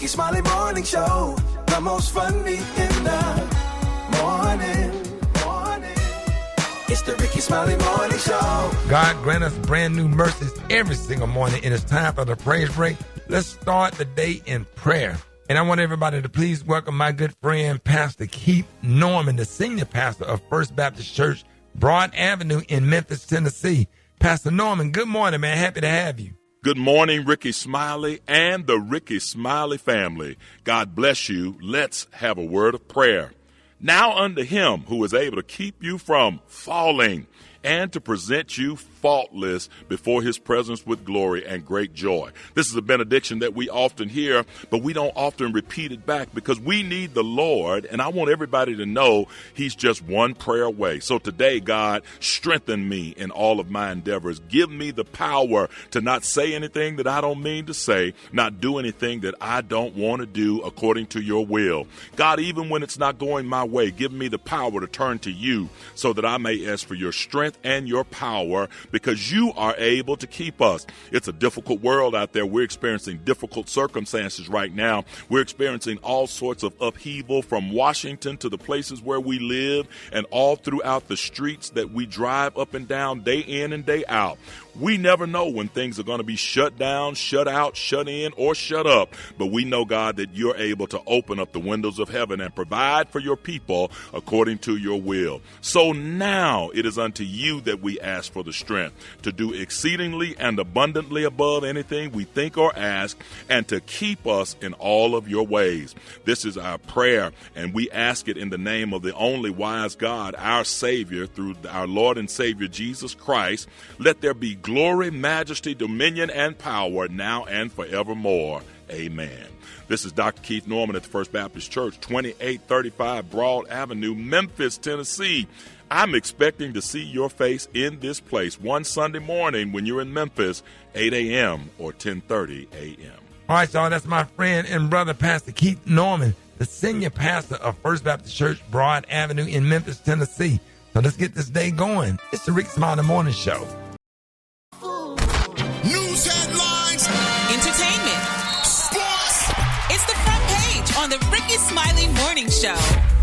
Rickey Smiley Morning Show. The most funny in the morning. It's the Rickey Smiley Morning Show. God grant us brand new mercies every single morning, and it's time for the praise break. Let's start the day in prayer. And I want everybody to please welcome my good friend, Pastor Keith Norman, the senior pastor of First Baptist Church, Broad Avenue in Memphis, Tennessee. Pastor Norman, good morning, man. Happy to have you. Good morning, Rickey Smiley and the Rickey Smiley family. God bless you. Let's have a word of prayer. Now unto him who is able to keep you from falling and to present you faultless before his presence with glory and great joy. This is a benediction that we often hear, but we don't often repeat it back because we need the Lord, and I want everybody to know he's just one prayer away. So today, God, strengthen me in all of my endeavors. Give me the power to not say anything that I don't mean to say, not do anything that I don't want to do according to your will. God, even when it's not going my way, give me the power to turn to you so that I may ask for your strength and your power, because you are able to keep us. It's a difficult world out there. We're experiencing difficult circumstances right now. We're experiencing all sorts of upheaval from Washington to the places where we live and all throughout the streets that we drive up and down day in and day out. We never know when things are going to be shut down, shut out, shut in, or shut up. But we know, God, that you're able to open up the windows of heaven and provide for your people according to your will. So now it is unto you that we ask for the strength to do exceedingly and abundantly above anything we think or ask, and to keep us in all of your ways. This is our prayer, and we ask it in the name of the only wise God, our Savior, through our Lord and Savior Jesus Christ. Let there be glory, majesty, dominion, and power now and forevermore. Amen. This is Dr. Keith Norman at the First Baptist Church, 2835 Broad Avenue, Memphis, Tennessee. I'm expecting to see your face in this place one Sunday morning when you're in Memphis, 8 a.m. or 10:30 a.m. All right, y'all, that's my friend and brother, Pastor Keith Norman, the senior pastor of First Baptist Church, Broad Avenue in Memphis, Tennessee. So let's get this day going. It's the Rickey Smiley Morning Show. News headlines, entertainment, sports. It's the front page on the Rickey Smiley Morning Show.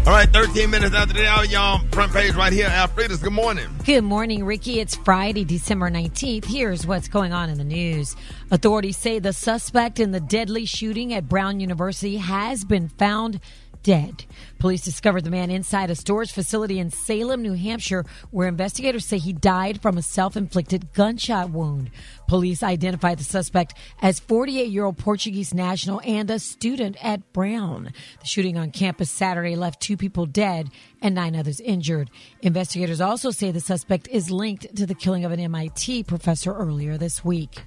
All right, 13 minutes after the hour, y'all. Front page right here. Alfreda's, good morning. Good morning, Ricky. It's Friday, December 19th. Here's what's going on in the news. Authorities say the suspect in the deadly shooting at Brown University has been found dead. Police discovered the man inside a storage facility in Salem, New Hampshire, where investigators say he died from a self-inflicted gunshot wound. Police identified the suspect as 48-year-old Portuguese national and a student at Brown. The shooting on campus Saturday left 2 people dead and 9 others injured. Investigators also say the suspect is linked to the killing of an MIT professor earlier this week.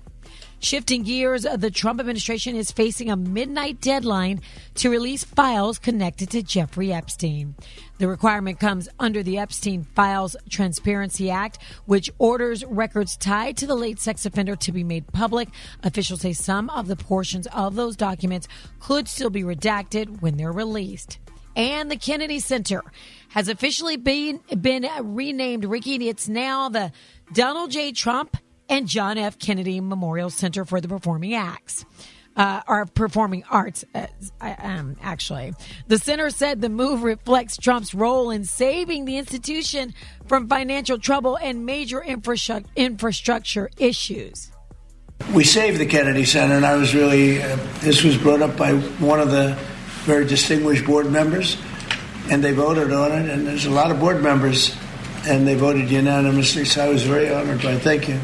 Shifting gears, the Trump administration is facing a midnight deadline to release files connected to Jeffrey Epstein. The requirement comes under the Epstein Files Transparency Act, which orders records tied to the late sex offender to be made public. Officials say some of the portions of those documents could still be redacted when they're released. And the Kennedy Center has officially been renamed, Ricky. It's now the Donald J. Trump and John F. Kennedy Memorial Center for the Performing Arts. Actually. The center said the move reflects Trump's role in saving the institution from financial trouble and major infrastructure issues. We saved the Kennedy Center, and I was really, this was brought up by one of the very distinguished board members, and they voted on it, and there's a lot of board members, and they voted unanimously, so I was very honored by it. Thank you.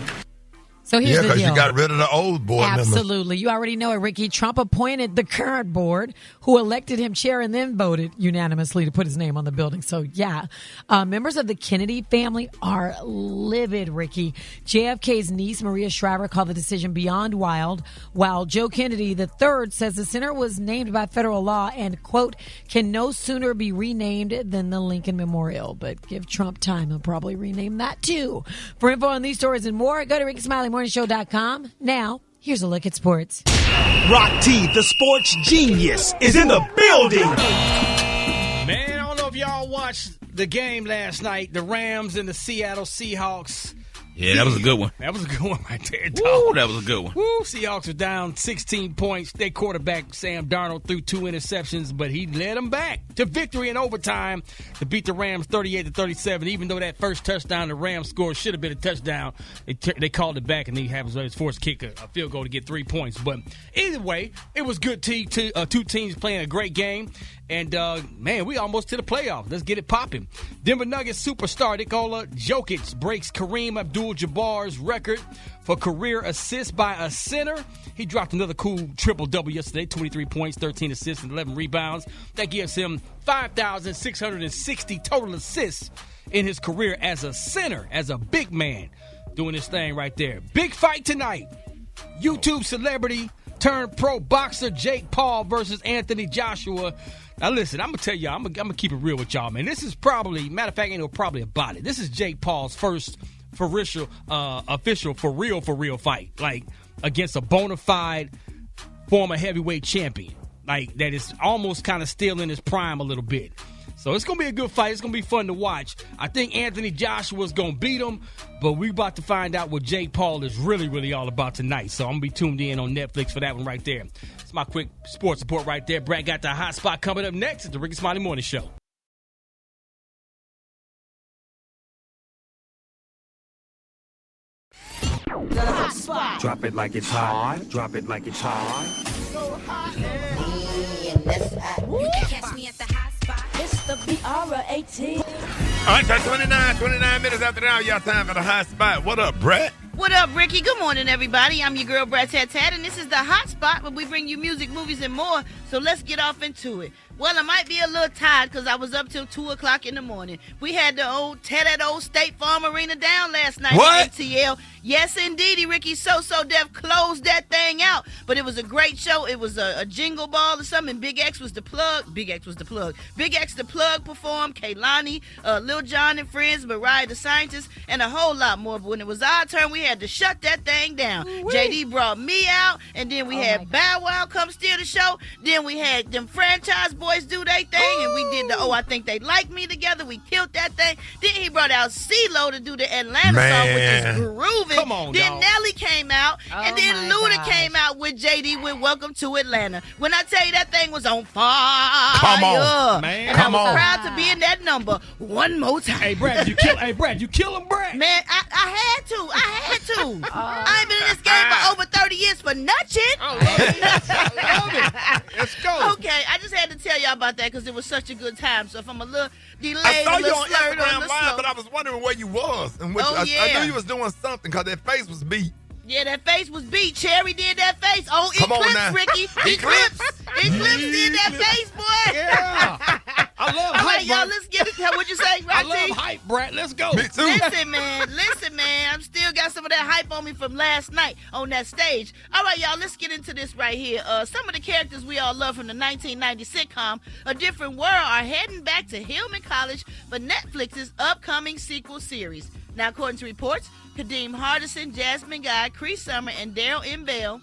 So here's the deal. Yeah, because you got rid of the old board members. Absolutely. You already know it, Ricky. Trump appointed the current board, who elected him chair and then voted unanimously to put his name on the building. So, yeah. Members of the Kennedy family are livid, Ricky. JFK's niece, Maria Shriver, called the decision beyond wild, while Joe Kennedy III says the center was named by federal law and, quote, can no sooner be renamed than the Lincoln Memorial. But give Trump time, he'll probably rename that, too. For info on these stories and more, go to RickeySmileyMorningShow.com. Now, here's a look at sports. Rock T, the sports genius, is in the building. Man, I don't know if y'all watched the game last night, the Rams and the Seattle Seahawks. Yeah, that was a good one. That was a good one right there, dog. Woo, that was a good one. Woo, Seahawks are down 16 points. Their quarterback, Sam Darnold, threw 2 interceptions, but he led them back to victory in overtime to beat the Rams 38-37. Even though that first touchdown the Rams scored should have been a touchdown, they called it back, and he was forced to kick a field goal to get 3 points. But either way, it was good. Two teams playing a great game. And, man, we almost to the playoffs. Let's get it popping. Denver Nuggets superstar Nikola Jokic breaks Kareem Abdul-Jabbar's record for career assists by a center. He dropped another cool triple-double yesterday, 23 points, 13 assists, and 11 rebounds. That gives him 5,660 total assists in his career as a center, as a big man, doing his thing right there. Big fight tonight. YouTube celebrity turned pro boxer Jake Paul versus Anthony Joshua. Now, listen, I'm going to tell y'all, I'm going to keep it real with y'all, man. This is probably, matter of fact, ain't no probably about it. This is Jake Paul's first official for real fight, like against a bona fide former heavyweight champion, like that is almost kind of still in his prime a little bit. So it's going to be a good fight. It's going to be fun to watch. I think Anthony Joshua's going to beat him, but we about to find out what Jake Paul is really all about tonight. So I'm going to be tuned in on Netflix for that one right there. It's my quick sports report right there. Brat got the hot spot coming up next at the Rickey Smiley Morning Show. The hot spot. Drop it like it's hot. Drop it like it's hot. So hot. You can catch me at the hot spot. It's the B.R.A.T. All right, so 29 minutes after the hour, y'all time for the hot spot. What up, Brett? What up, Ricky? Good morning, everybody. I'm your girl, Brat, and this is the hot spot where we bring you music, movies, and more. So let's get off into it. Well, I might be a little tired because I was up till 2 o'clock in the morning. We had to tear that old State Farm Arena down last night. What? ATL. Yes, indeedy, Ricky. So Def closed that thing out. But it was a great show. It was a jingle ball or something. Big X the plug performed. Kaylani, Lil Jon and Friends, Mariah the Scientist, and a whole lot more. But when it was our turn, we had to shut that thing down. Ooh-wee. JD brought me out, and then we had Bow Wow come steal the show. Then we had them franchise boys do their thing, and we did the I Think They Like Me together. We killed that thing. Then he brought out CeeLo to do the Atlanta song, which is grooving. Come on, then dog. Nelly came out, and then Luda came out with JD with Welcome to Atlanta. When I tell you that thing was on fire. Come on, man. And I was proud to be in that number one more time. Hey, Brad, you kill him, Brad. Man, I had to. I ain't been in this game for over 30 years for nothing. I love it. Let's go. Okay, I just had to tell y'all about that because it was such a good time. So if I'm a little delayed, I saw a you little on slurred, Instagram Live, but I was wondering where you was. And I knew you was doing something because that face was beat. Yeah, that face was beat. Cherry did that face. Oh, Come on Eclipse, now. Ricky. Eclipse did that face, boy. Yeah. I love All hype, right, y'all, Brad. let's get it. What'd you say, I Roxy? love hype, Brad. Let's go. Me too. Listen, man. I'm still got some of that hype on me from last night on that stage. All right, y'all, let's get into this right here. Some of the characters we all love from the 1990 sitcom A Different World are heading back to Hillman College for Netflix's upcoming sequel series. Now, according to reports, Kadeem Hardison, Jasmine Guy, Cree Summer, and Daryl M. Bell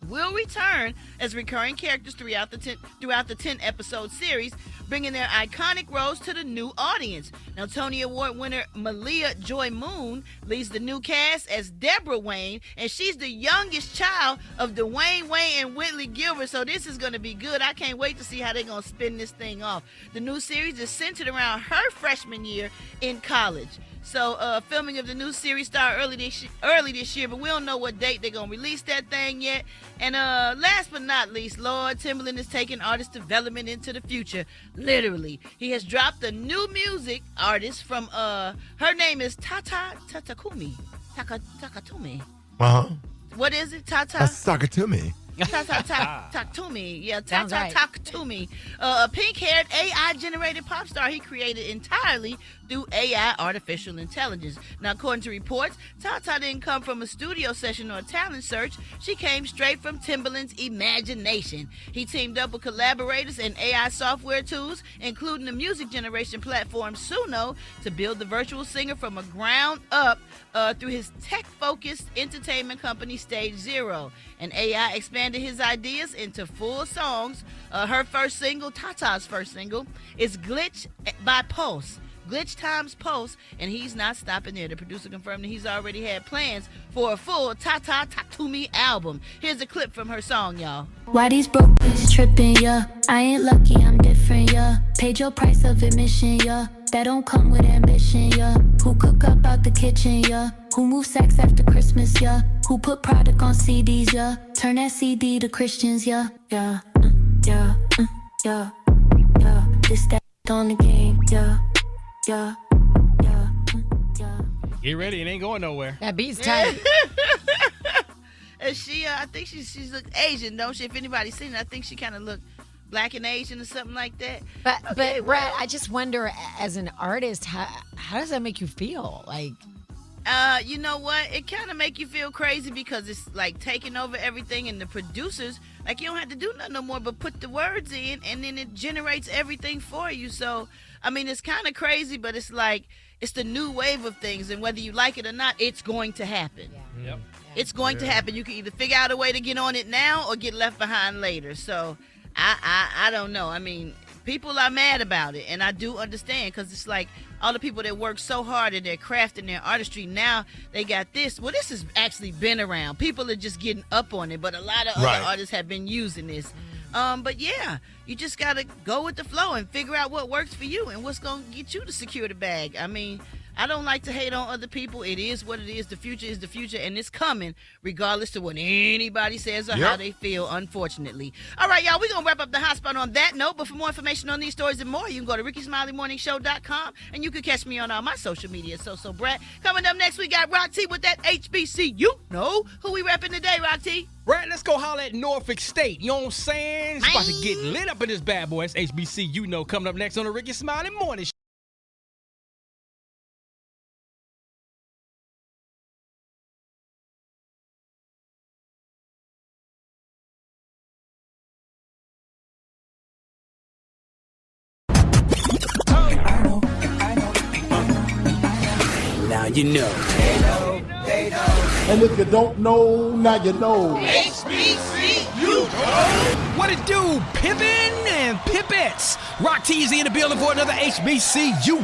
will return as recurring characters throughout the 10-episode series, bringing their iconic roles to the new audience. Now, Tony Award winner Malia Joy Moon leads the new cast as Deborah Wayne, and she's the youngest child of Dwayne Wayne and Whitley Gilbert, so this is going to be good. I can't wait to see how they're going to spin this thing off. The new series is centered around her freshman year in college. So, filming of the new series started early this year, but we don't know what date they're going to release that thing yet. And last but not least, Lord Timbaland is taking artist development into the future. Literally. He has dropped a new music artist from, her name is Takatumi. Uh-huh. What is it? That's talking to me. Takatumi. Yeah, Sounds right. Takatumi. A pink-haired AI-generated pop star he created entirely through AI, artificial intelligence. Now, according to reports, Tata didn't come from a studio session or a talent search. She came straight from Timbaland's imagination. He teamed up with collaborators and AI software tools, including the music generation platform Suno, to build the virtual singer from a ground up through his tech-focused entertainment company Stage Zero. And AI expanded his ideas into full songs. Her first single, Tata's first single, is Glitch by Pulse. Glitch Times Post, and he's not stopping there. The producer confirmed that he's already had plans for a full Tata Talk To Me album. Here's a clip from her song, y'all. Why these broke bitches tripping, yeah? I ain't lucky, I'm different, yeah. Paid your price of admission, yeah. That don't come with ambition, yeah. Who cook up out the kitchen, yeah. Who move sacks after Christmas, yeah. Who put product on CDs, yeah. Turn that CD to Christians, yeah. Yeah, yeah, yeah, yeah. This that on the game, yeah, yeah, yeah, yeah. Get ready, it ain't going nowhere. That beat's tight. And she, I think she's look Asian, don't she? If anybody's seen it, I think she kind of look black and Asian or something like that. But Brad, I just wonder, as an artist, how does that make you feel? Like, you know what? It kind of make you feel crazy because it's like taking over everything, and the producers, like, you don't have to do nothing no more but put the words in, and then it generates everything for you. So, I mean, it's kind of crazy, but it's like, it's the new wave of things, and whether you like it or not, it's going to happen. Yeah. Yep. It's going to happen. You can either figure out a way to get on it now or get left behind later. So, I don't know. I mean, people are mad about it, and I do understand, because it's like all the people that work so hard in their craft and their artistry, now they got this. Well, this has actually been around. People are just getting up on it, but a lot of other artists have been using this. But yeah, you just got to go with the flow and figure out what works for you and what's going to get you to secure the bag. I mean, I don't like to hate on other people. It is what it is. The future is the future, and it's coming regardless of what anybody says or how they feel, unfortunately. All right, y'all, we're going to wrap up the hot spot on that note, but for more information on these stories and more, you can go to RickeySmileyMorningShow.com, and you can catch me on all my social media. So Brat. Coming up next, we got Rock T with that HBCU. No, who we repping today, Rock T? Brent, let's go holler at Norfolk State. You know what I'm saying? It's about to get lit up in this bad boy. It's HBCU. Coming up next on the Rickey Smiley Morning Show. Now you know. And if you don't know, now you know. HBCU. What it do, pimpin' and pipettes? Rock T's in the building for another HBCU.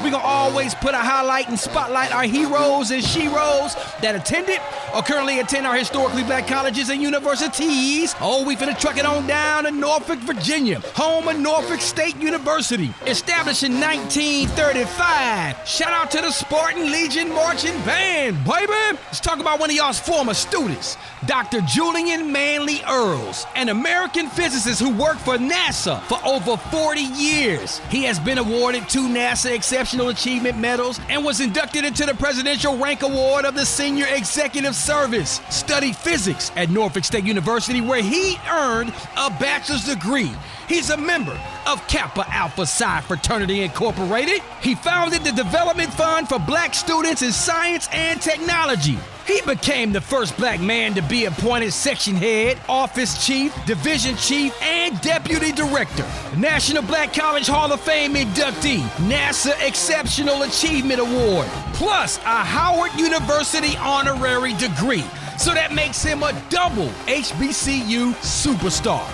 We gonna always put a highlight and spotlight our heroes and sheroes that attended or currently attend our historically black colleges and universities. Oh, we finna truck it on down to Norfolk, Virginia, home of Norfolk State University, established in 1935. Shout out to the Spartan Legion Marching Band, baby. Let's talk about one of y'all's former students, Dr. Julian Manley Earls, an American physicist who worked for NASA for over 40 years. He has been awarded 2 NASA Exceptional Achievement Medals and was inducted into the Presidential Rank Award of the Senior Executive Service. Studied physics at Norfolk State University, where he earned a bachelor's degree. He's a member of Kappa Alpha Psi Fraternity Incorporated. He founded the Development Fund for Black Students in Science and Technology. He became the first black man to be appointed section head, office chief, division chief, and deputy director. National Black College Hall of Fame inductee, NASA Exceptional Achievement Award, plus a Howard University honorary degree. So that makes him a double HBCU superstar.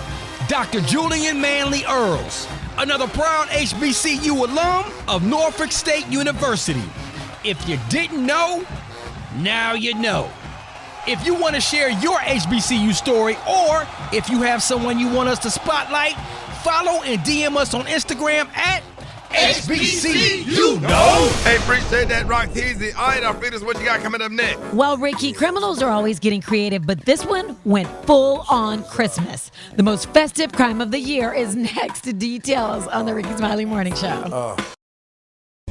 Dr. Julian Manley Earls, another proud HBCU alum of Norfolk State University. If you didn't know, now you know. If you want to share your HBCU story, or if you have someone you want us to spotlight, follow and DM us on Instagram at HBCU. Hey, appreciate that, Rock Teasy. All right, Alfreda's, what you got coming up next? Well, Ricky, criminals are always getting creative, but this one went full on Christmas. The most festive crime of the year is next. Details on the Rickey Smiley Morning Show. All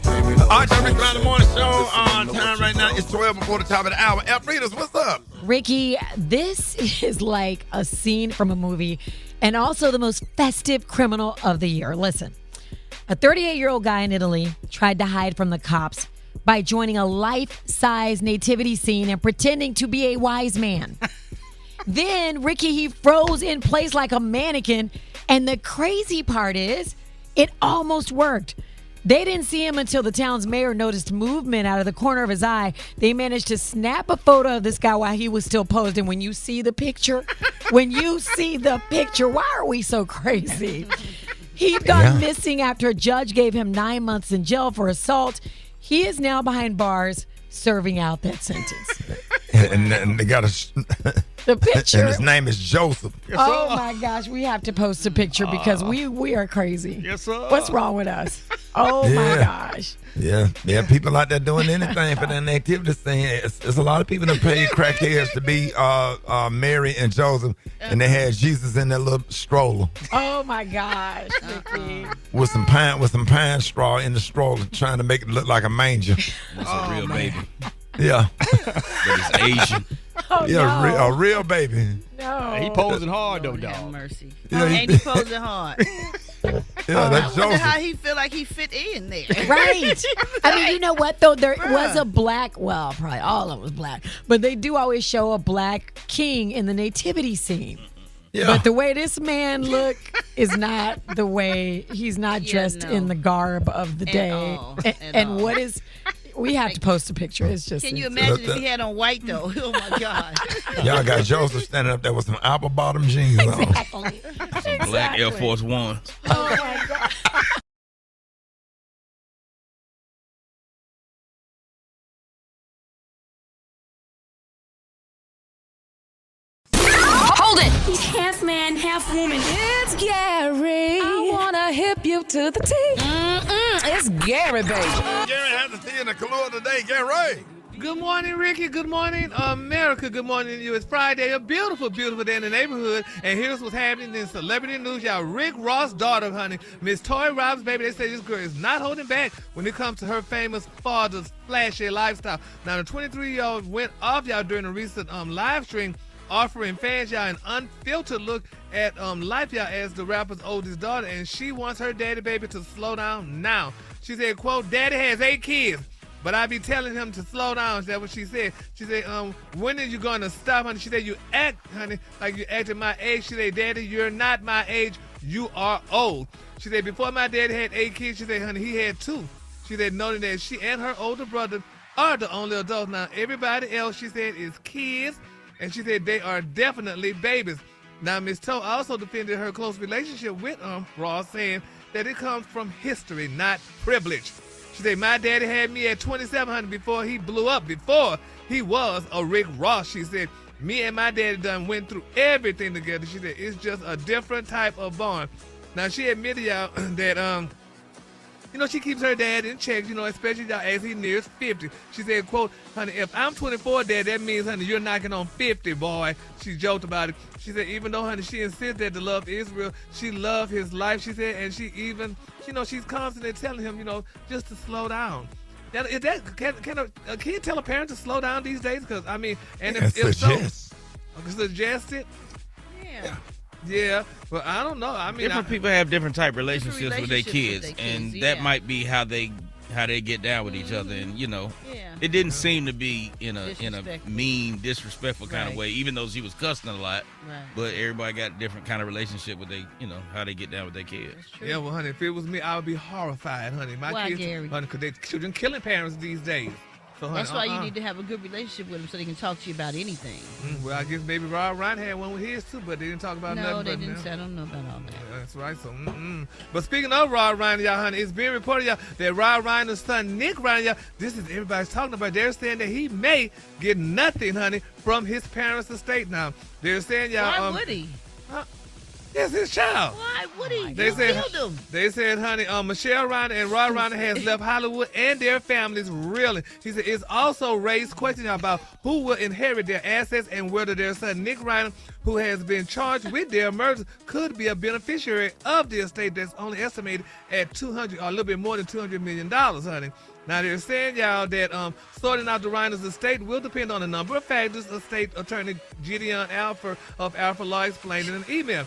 right, Rickey Smiley Morning Show. Time right now is 12 before the top of the hour. Alfreda's, what's up? Ricky, this is like a scene from a movie, and also the most festive criminal of the year. Listen. A 38-year-old guy in Italy tried to hide from the cops by joining a life-size nativity scene and pretending to be a wise man. Then, Ricky, he froze in place like a mannequin, and the crazy part is, it almost worked. They didn't see him until the town's mayor noticed movement out of the corner of his eye. They managed to snap a photo of this guy while he was still posed. And when you see the picture, why are we so crazy? He'd gone missing after a judge gave him 9 months in jail for assault. He is now behind bars serving out that sentence. And they got the picture. And his name is Joseph. Oh my gosh, we have to post a picture because we are crazy. Yes, sir. What's wrong with us? Oh my gosh. Yeah, people out there doing anything for that nativity thing. It's a lot of people that paid crackheads to be Mary and Joseph, and they had Jesus in that little stroller. Oh my gosh, Ricky. With some pine straw in the stroller, trying to make it look like a manger. That's a real baby. Yeah. But it's Asian. Oh, yeah, no. A real baby. No. He posing hard though, Lord dog. have mercy. Yeah, Ain't he posing hard? Yeah, that's I wonder Joseph. how he feel like he fit in there. Right. I mean, you know what, though? There was a black, well, probably all of them was black, but they do always show a black king in the nativity scene. Yeah. But the way this man look is not the way, he's not dressed in the garb of the day. And what is, we have to post a picture. It's just. Can you imagine if he had on white, though? Oh, my God. Y'all got Joseph standing up there with some apple bottom jeans on. Exactly. Some black Air Force Ones. Oh, my God. Hold it. He's half man, half woman. It's Gary. I wanna hip you to the T. It's Gary, baby. Gary has the tea in the Kahlua today. Gary. Good morning, Ricky. Good morning, America. Good morning to you. It's Friday, a beautiful, beautiful day in the neighborhood. And here's what's happening in celebrity news. Y'all, Rick Ross' daughter, honey, Miss Toy Robbins, baby, they say this girl is not holding back when it comes to her famous father's flashy lifestyle. Now, the 23-year-old went off, y'all, during a recent live stream, offering fans, y'all, an unfiltered look at life, y'all, as the rapper's oldest daughter. And she wants her daddy, baby, to slow down now. She said, quote, "Daddy has 8 kids. But I be telling him to slow down." That's what she said. She said, when are you going to stop, honey? She said, "You act, honey, like you acting my age." She said, "Daddy, you're not my age. You are old." She said, "Before my daddy had 8 kids," she said, "honey, he had 2. She said, noting that she and her older brother are the only adults. Now, everybody else, she said, is kids. And she said, they are definitely babies. Now, Miss Toe also defended her close relationship with Ross, saying that it comes from history, not privilege. She said, "My daddy had me at 2700 before he blew up, before he was a Rick Ross." She said, "Me and my daddy done went through everything together." She said, "It's just a different type of bond." Now, she admitted, y'all, that, she keeps her dad in check, especially, y'all, as he nears 50. She said, quote, "Honey, if I'm 24, Dad, that means, honey, you're knocking on 50, boy." She joked about it. She said, even though, honey, she insists that the love is real, she loved his life, she said, and she even, she's constantly telling him, just to slow down. Now, can a kid tell a parent to slow down these days? Because, I mean, and if suggest it? Yeah, but I don't know. I mean, different people have different type relationships with their kids, and that might be how they get down with each other. And it didn't seem to be in a mean, disrespectful kind of way, even though she was cussing a lot. Right. But everybody got a different kind of relationship with how they get down with their kids. Yeah, well, honey, if it was me, I would be horrified, honey. My kids, honey, because they children killing parents these days. So, honey, that's why you need to have a good relationship with them so they can talk to you about anything. Well, I guess maybe Rob Ryan had one with his too, but they didn't talk about nothing. No, they didn't say. I don't know about all that. Yeah, that's right. So, But speaking of Rob Ryan, y'all, honey, it's being reported, y'all, that Rob Ryan's son, Nick Ryan, y'all, this is everybody's talking about. They're saying that he may get nothing, honey, from his parents' estate now. They're saying, y'all. Why would he? Yes, his child. Why would he? They said, killed him. They said, honey, Michelle Ryan and Rod Ryan has left Hollywood and their families reeling. He said it's also raised questions about who will inherit their assets and whether their son Nick Ryan, who has been charged with their murder, could be a beneficiary of the estate that's only estimated at $200 or a little bit more than $200 million, honey. Now, they're saying, y'all, that sorting out the Ryan's estate will depend on a number of factors, estate attorney Gideon Alpha of Alpha Law explained in an email.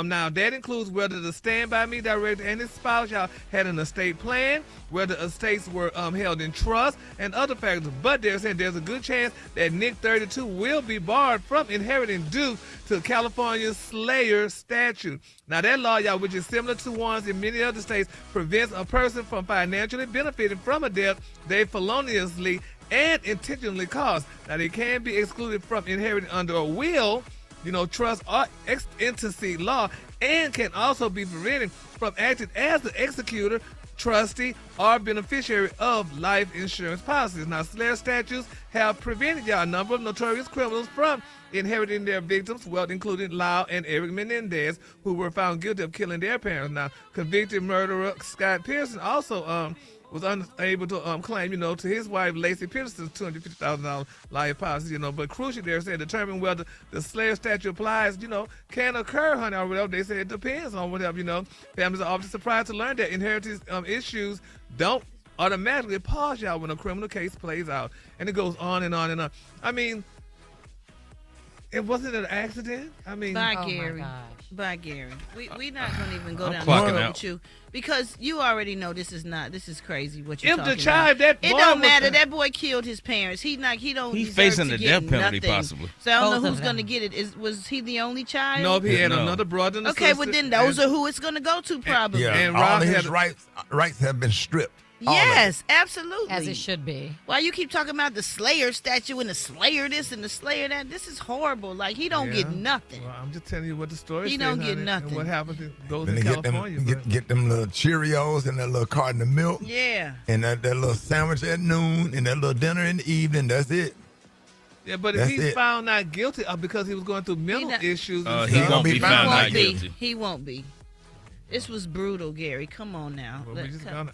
Now, that includes whether the Stand By Me director and his spouse, y'all, had an estate plan, whether estates were held in trust, and other factors. But they're saying there's a good chance that Nick 32 will be barred from inheriting due to California's Slayer statute. Now, that law, y'all, which is similar to ones in many other states, prevents a person from financially benefiting from a death they feloniously and intentionally caused. Now, they can be excluded from inheriting under a will, trust or ex-intestacy law, and can also be prevented from acting as the executor, trustee, or beneficiary of life insurance policies. Now, Slayer statutes have prevented a number of notorious criminals from inheriting their victims' wealth, including Lyle and Eric Menendez, who were found guilty of killing their parents. Now, convicted murderer Scott Pearson also was unable to claim, to his wife Lacey Peterson's $250,000 life policy, but crucially, they said determine whether the Slayer statute applies, can occur, honey, or whatever. They said it depends on whatever, Families are often surprised to learn that inheritance issues don't automatically pause y'all when a criminal case plays out. And it goes on and on and on. I mean, it wasn't an accident. I mean, Bye, Gary. Bye, Gary. We're not going to even go down the road with you because you already know this is crazy what you're talking about. It don't matter. That boy killed his parents. He's facing the death penalty nothing. possibly. So I don't know who's going to get it. Was he the only child? No, he had another brother and a sister. Okay, well then those are who it's going to go to probably. Yeah, and all of his rights have been stripped. Yes, absolutely. As it should be. Why you keep talking about the Slayer statue and the Slayer this and the Slayer that? This is horrible. Like, he don't get nothing. Well, I'm just telling you what the story He says, don't get honey, nothing. And what happens goes in California. Get them little Cheerios and that little carton of milk. Yeah. And that little sandwich at noon and that little dinner in the evening. That's it. Yeah, but if he's found not guilty because he was going through mental issues, he won't be found not guilty. He won't be. This was brutal, Gary. Come on now. Well,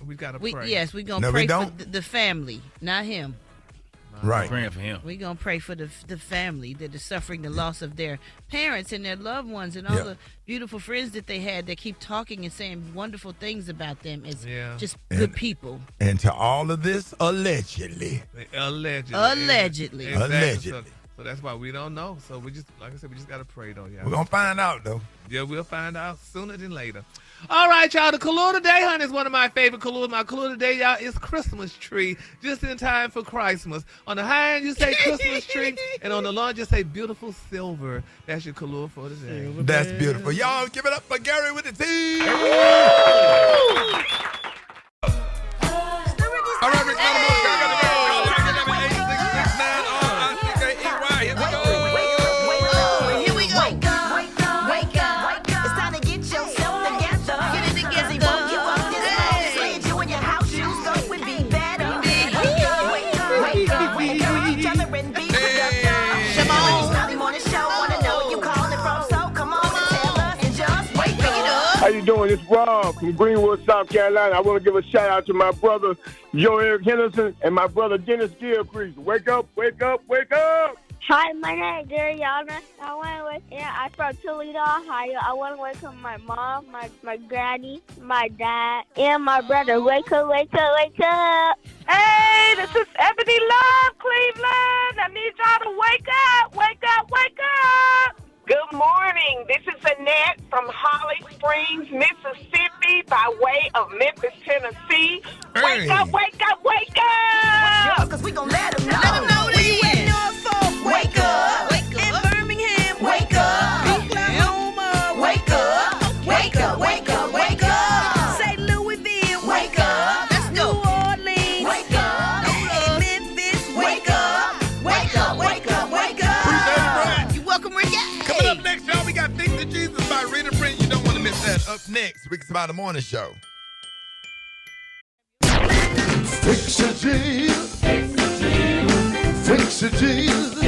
we got to pray. Yes, we're going to pray for the family, not him. Right. Praying for him. We're going to pray for the family that is suffering the loss of their parents and their loved ones and all the beautiful friends that they had that keep talking and saying wonderful things about them as just good people. And to all of this, allegedly. Allegedly. Exactly. So that's why we don't know. So we just, like I said, we just got to pray, though, y'all. We're going to find out, though. Yeah, we'll find out sooner than later. All right, y'all. The Kahlua today, honey, is one of my favorite Kahlua. My Kahlua today, y'all, is Christmas tree, just in time for Christmas. On the high end, you say Christmas tree, and on the low end, you say beautiful silver. That's your Kahlua for today. That's beautiful. Y'all give it up for Gary with the T. All right, Rick, How you doing? It's Rob from Greenwood, South Carolina. I want to give a shout out to my brother Joe Eric Henderson and my brother Dennis Gilcrease. Wake up, wake up, wake up! Hi, my name is Dariana. I'm from Toledo, Ohio. I want to welcome my mom, my granny, my dad, and my brother. Wake up, wake up, wake up. Hey, this is Ebony Love, Cleveland. I need y'all to wake up, wake up, wake up. Good morning. This is Annette from Holly Springs, Mississippi, by way of Memphis, Tennessee. Hey. Wake up, wake up, wake up. Because we going to let them know. Let them know where you at. Norfolk, wake up. Wake up. In Birmingham, wake up. Oklahoma, wake up. Wake up, wake up, wake up. St. Louisville, wake up. Let's go. New Orleans, wake up. Memphis, wake up. Wake up, wake up, wake up. Appreciate it, Brent. You're welcome, Ricky. Coming up next, y'all, we got Things of Jesus by Rita, Brent. You don't want to miss that. Up next, Rickey Smiley Morning Show. Fix it, Jesus. Fix it, Jesus.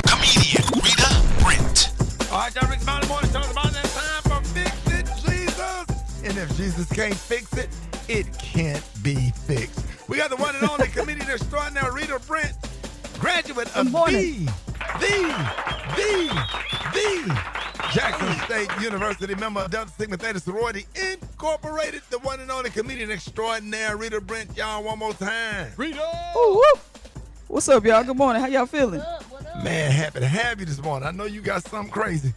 Comedian Rita, Brent. All right, y'all, Rickey Smiley Morning Show is about that time for Fix It, Jesus. And if Jesus can't fix it, it can't be fixed. We got the one and only comedian extraordinaire Rita Brent, graduate of the Jackson State University, member of Delta Sigma Theta Sorority Incorporated, the one and only comedian extraordinaire Rita Brent. Y'all, one more time. Rita! Ooh, what's up, y'all? Good morning. How y'all feeling? Man, happy to have you this morning. I know you got something crazy.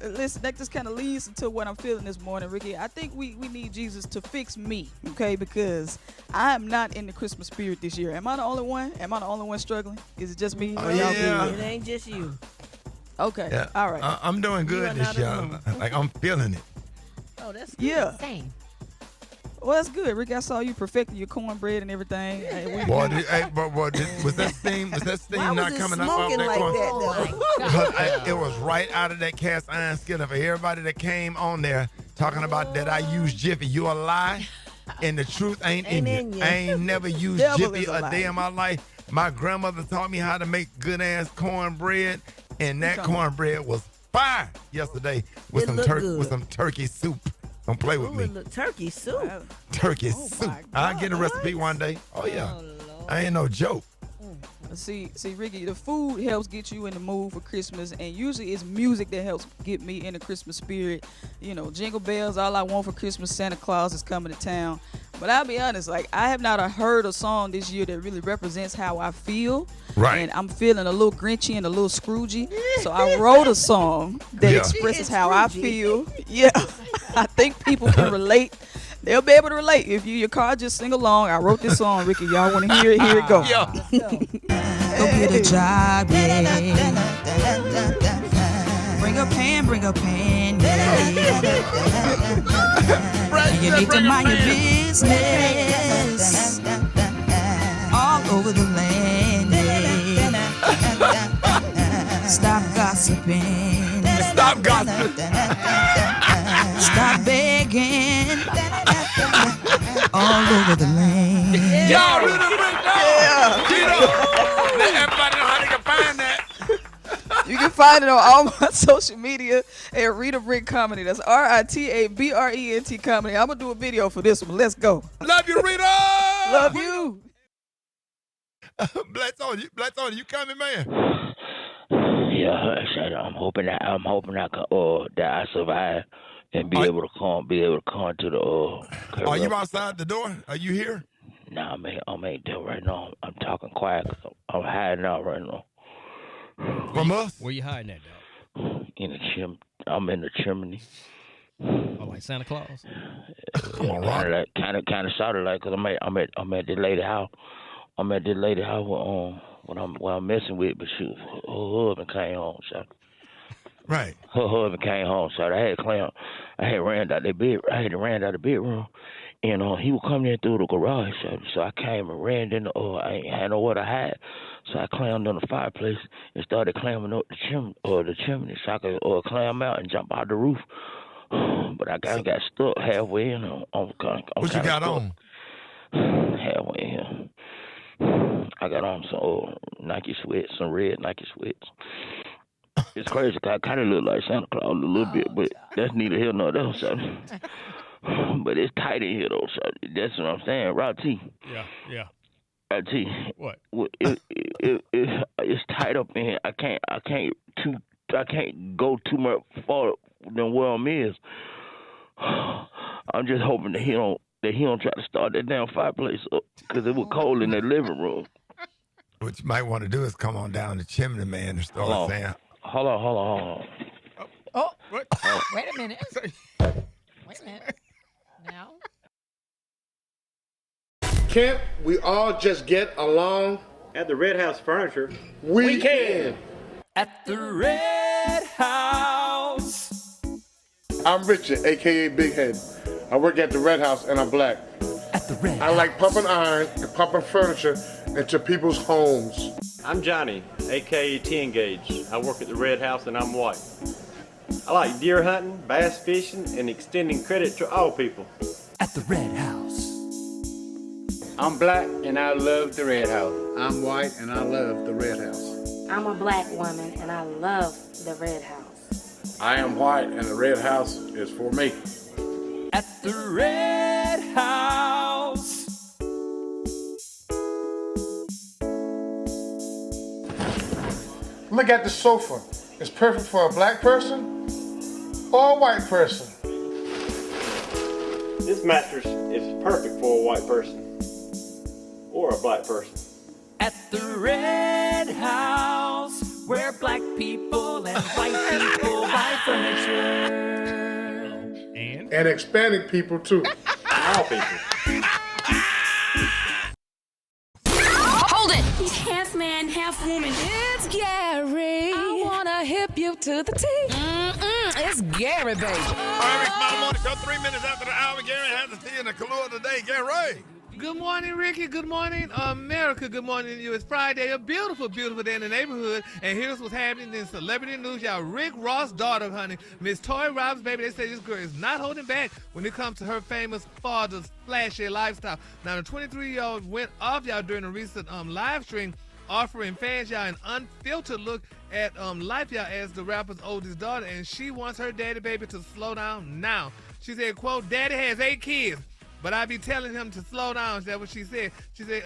Listen, that just kind of leads into what I'm feeling this morning, Ricky. I think we need Jesus to fix me, okay? Because I am not in the Christmas spirit this year. Am I the only one? Am I the only one struggling? Is it just me? Oh, yeah. It ain't just you. Okay. Yeah. All right. I'm doing good this year. Like, I'm feeling it. Oh, that's good. Same. Well, that's good, Rick. I saw you perfecting your cornbread and everything. Boy, was that steam not coming up off that like corn? that, It was right out of that cast iron skillet. For everybody that came on there talking about that I use Jiffy, you a lie, and the truth ain't in you. I ain't never used Jiffy a day in my life. My grandmother taught me how to make good ass cornbread, and that cornbread was fire yesterday with some turkey soup. Don't play with me. Turkey soup. Turkey soup. I'll get a recipe one day. Oh yeah. I ain't no joke. See, Ricky, the food helps get you in the mood for Christmas, and usually it's music that helps get me in the Christmas spirit. You know, jingle bells, all I want for Christmas, Santa Claus is coming to town. But I'll be honest, like, I have not heard a song this year that really represents how I feel. Right. And I'm feeling a little Grinchy and a little Scroogey. So I wrote a song that expresses how I feel. Yeah. I think people can relate. They'll be able to relate. If you your car, just sing along. I wrote this song, Ricky. Y'all want to hear it? Here it goes. Yeah. Go get a job, yeah. Bring a pen, yeah. And you need to mind your business all over the land, yeah. Stop gossiping. Stop gossiping. Stop begging all over the land. Y'all really bring that? Let everybody know how they can find that. You can find it on all my social media at Rita Brent Comedy. That's RITABRENT Comedy. I'm going to do a video for this one. Let's go. Love you, Rita. Love you. Bless on you. You coming, man? Yeah, I'm hoping I can that I survive and be able to come to the Are you outside the door? Are you here? Nah, man, I'm ain't there right now. I'm talking quiet because I'm hiding out right now. From us? Where you hiding at, dog? I'm in the chimney. Oh, like Santa Claus? Come on, right? Kind of sort of like, cause I'm at this lady house. I'm at this lady house when I'm messing with, but her husband came home, so. Right. Her husband came home, so I had ran out the bedroom, and he was coming in through the garage, so I came and ran in I ain't had nowhere to hide, so I climbed on the fireplace and started climbing up the chimney, so I could climb out and jump out the roof. But I got stuck halfway in. What you got on? Halfway in. I got on some Nike sweats, some red Nike sweats. It's crazy because I kind of look like Santa Claus a little bit, but that's neither here nor there. So. But it's tight in here though. So that's what I'm saying. Rob T. Yeah. Rob T. What? It's tight up in here. I can't go too much farther than where I'm is. I'm just hoping that he don't try to start that damn fireplace up because it was cold in that living room. What you might want to do is come on down the chimney, man, and start saying. Hold on. Oh, what? Wait a minute. Now? Can't we all just get along? At the Red House Furniture, we can. At the Red House. I'm Richard, a.k.a. Big Head. I work at the Red House and I'm black. At the Red I like pumping iron and pumping furniture into people's homes. I'm Johnny, a.k.a. T-Engage. I work at the Red House and I'm white. I like deer hunting, bass fishing, and extending credit to all people. At the Red House. I'm black and I love the Red House. I'm white and I love the Red House. I'm a black woman and I love the Red House. I am white and the Red House is for me. At the Red House. Look at the sofa. It's perfect for a black person or a white person. This mattress is perfect for a white person or a black person. At the Red House, where black people and white people buy furniture. And expanding people too. All people. Hold it! He's half man, half woman. It's Gary. I wanna hip you to the T. It's Gary, baby. All right, Rick Smiley Morning Show, 3 minutes after the hour. Gary has the tea in the Kahlua today. Gary. Good morning, Ricky. Good morning, America. Good morning to you. It's Friday, a beautiful, beautiful day in the neighborhood. And here's what's happening in celebrity news. Y'all, Rick Ross' daughter, honey, Miss Toy Robbins, baby, they say this girl is not holding back when it comes to her famous father's flashy lifestyle. Now, the 23-year-old went off, y'all, during a recent live stream, offering fans, y'all, an unfiltered look at life, y'all, as the rapper's oldest daughter. And she wants her daddy, baby, to slow down now. She said, quote, "Daddy has 8 kids. But I be telling him to slow down." That's what she said. She said,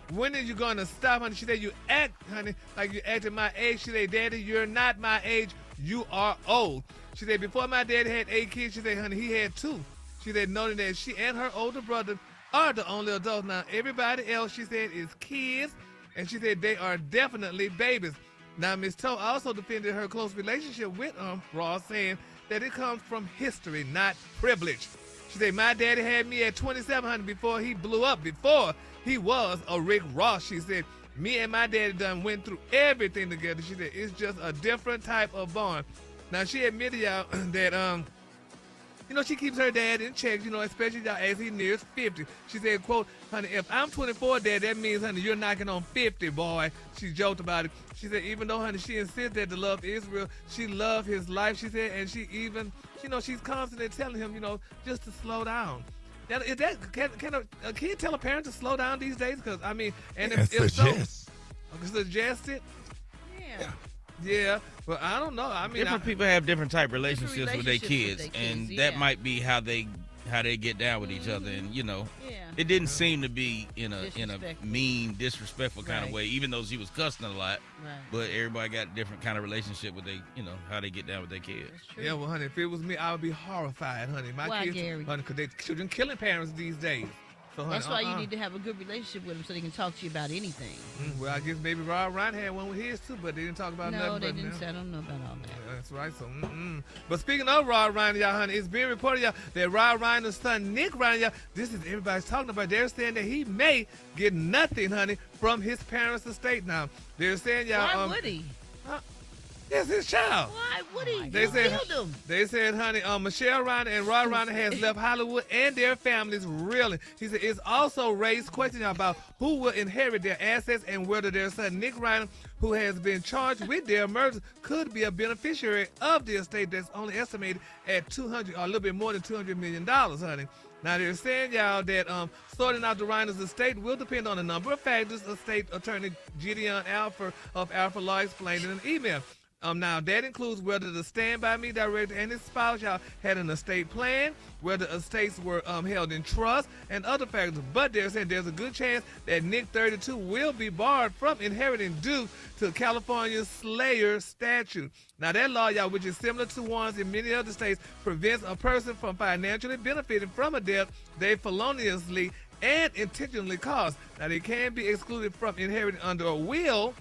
"When are you going to stop, honey?" She said, "You act, honey, like you act at my age." She said, "Daddy, you're not my age. You are old." She said, "Before my daddy had 8 kids," she said, "honey, he had 2. She said, noting that she and her older brother are the only adults. Now, everybody else, she said, is kids. And she said, they are definitely babies. Now, Miss Toe also defended her close relationship with Ross, saying that it comes from history, not privilege. She said, "My daddy had me at 2700 before he blew up, before he was a Rick Ross." She said, "Me and my daddy done went through everything together." She said, "It's just a different type of bond." Now, she admitted, y'all, that, she keeps her dad in check, especially, y'all, as he nears 50. She said, quote, "Honey, if I'm 24, Dad, that means, honey, you're knocking on 50, boy." She joked about it. She said, even though, honey, she insists that the love is real, she loved his life, she said, and she even, she's constantly telling him, just to slow down. Now, can a kid tell a parent to slow down these days? Because, I mean, and if so, suggest it? Yeah, but I don't know. I mean, different people have different type relationships with their kids, and that might be how they get down with each other. And it didn't seem to be in a mean, disrespectful kind of way, even though she was cussing a lot. Right. But everybody got a different kind of relationship with how they get down with their kids. Yeah, well, honey, if it was me, I would be horrified, honey. My kids, honey, because they children killing parents these days. So, honey, that's why you need to have a good relationship with them so they can talk to you about anything. Well, I guess maybe Rob Ryan had one with his too, but they didn't talk about nothing. No, they didn't say. I don't know about all that. Yeah, that's right. So, But speaking of Rob Ryan, y'all, honey, it's being reported, y'all, that Rob Ryan's son, Nick Ryan, y'all, this is everybody's talking about. They're saying that he may get nothing, honey, from his parents' estate now. They're saying, y'all. Why would he? That's his child. Why would he? They said, honey, Michelle Ryan and Rod Ryan has left Hollywood and their families reeling. He said it's also raised questions about who will inherit their assets and whether their son Nick Ryan, who has been charged with their murder, could be a beneficiary of the estate that's only estimated at $200 or a little bit more than $200 million, honey. Now, they're saying, y'all, that sorting out the Ryan's estate will depend on a number of factors, estate attorney Gideon Alpha of Alpha Law explained in an email. Now, that includes whether the Stand By Me director and his spouse, y'all, had an estate plan, whether estates were held in trust, and other factors. But they're saying there's a good chance that Nick 32 will be barred from inheriting due to California's Slayer statute. Now, that law, y'all, which is similar to ones in many other states, prevents a person from financially benefiting from a debt they feloniously and intentionally caused. Now, they can be excluded from inheriting under a will,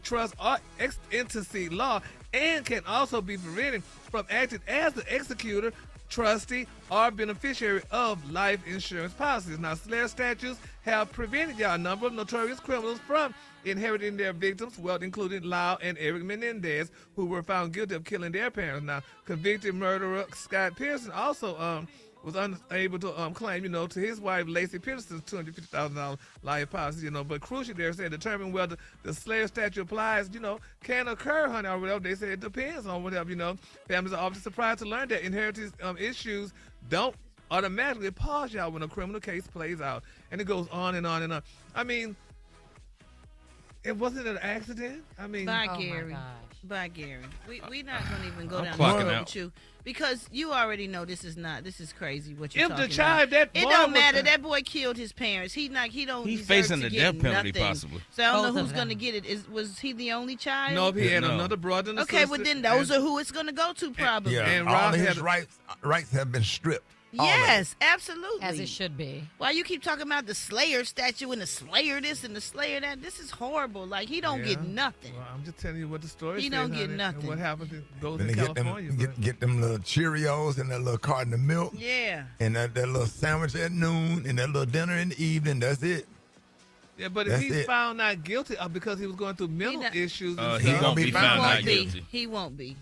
trust or ex-intestacy law, and can also be prevented from acting as the executor, trustee, or beneficiary of life insurance policies. Now, Slayer statutes have prevented a number of notorious criminals from inheriting their victims, including Lau and Eric Menendez, who were found guilty of killing their parents. Now, convicted murderer Scott Pearson also was unable to claim, to his wife, Lacey Peterson's $250,000 life policy, but crucially, they're saying determine whether the Slayer statute applies, can occur, honey, or whatever. They say it depends on whatever, Families are often surprised to learn that inheritance issues don't automatically pause, y'all, when a criminal case plays out. And it goes on and on and on. I mean, it wasn't an accident. I mean, Bye, Gary. Bye, Gary. We're not going to even go down the road with you. Because you already know this is crazy what you're talking about. It don't matter. That boy killed his parents. He's facing the death penalty possibly. So I don't know who's going to get it. Was he the only child? No, he had another brother and a sister. Okay, well then those are who it's going to go to probably. And all his rights have been stripped. Yes, absolutely. As it should be. Why you keep talking about the Slayer statue and the Slayer this and the Slayer that? This is horrible. Like, he don't get nothing. Well, I'm just telling you what the story says. He don't get nothing. And what happens goes in California. Get them little Cheerios and that little carton of milk. Yeah. And that little sandwich at noon and that little dinner in the evening. That's it. Yeah, but if he's found not guilty because he was going through mental issues, he won't be found not guilty. He won't be.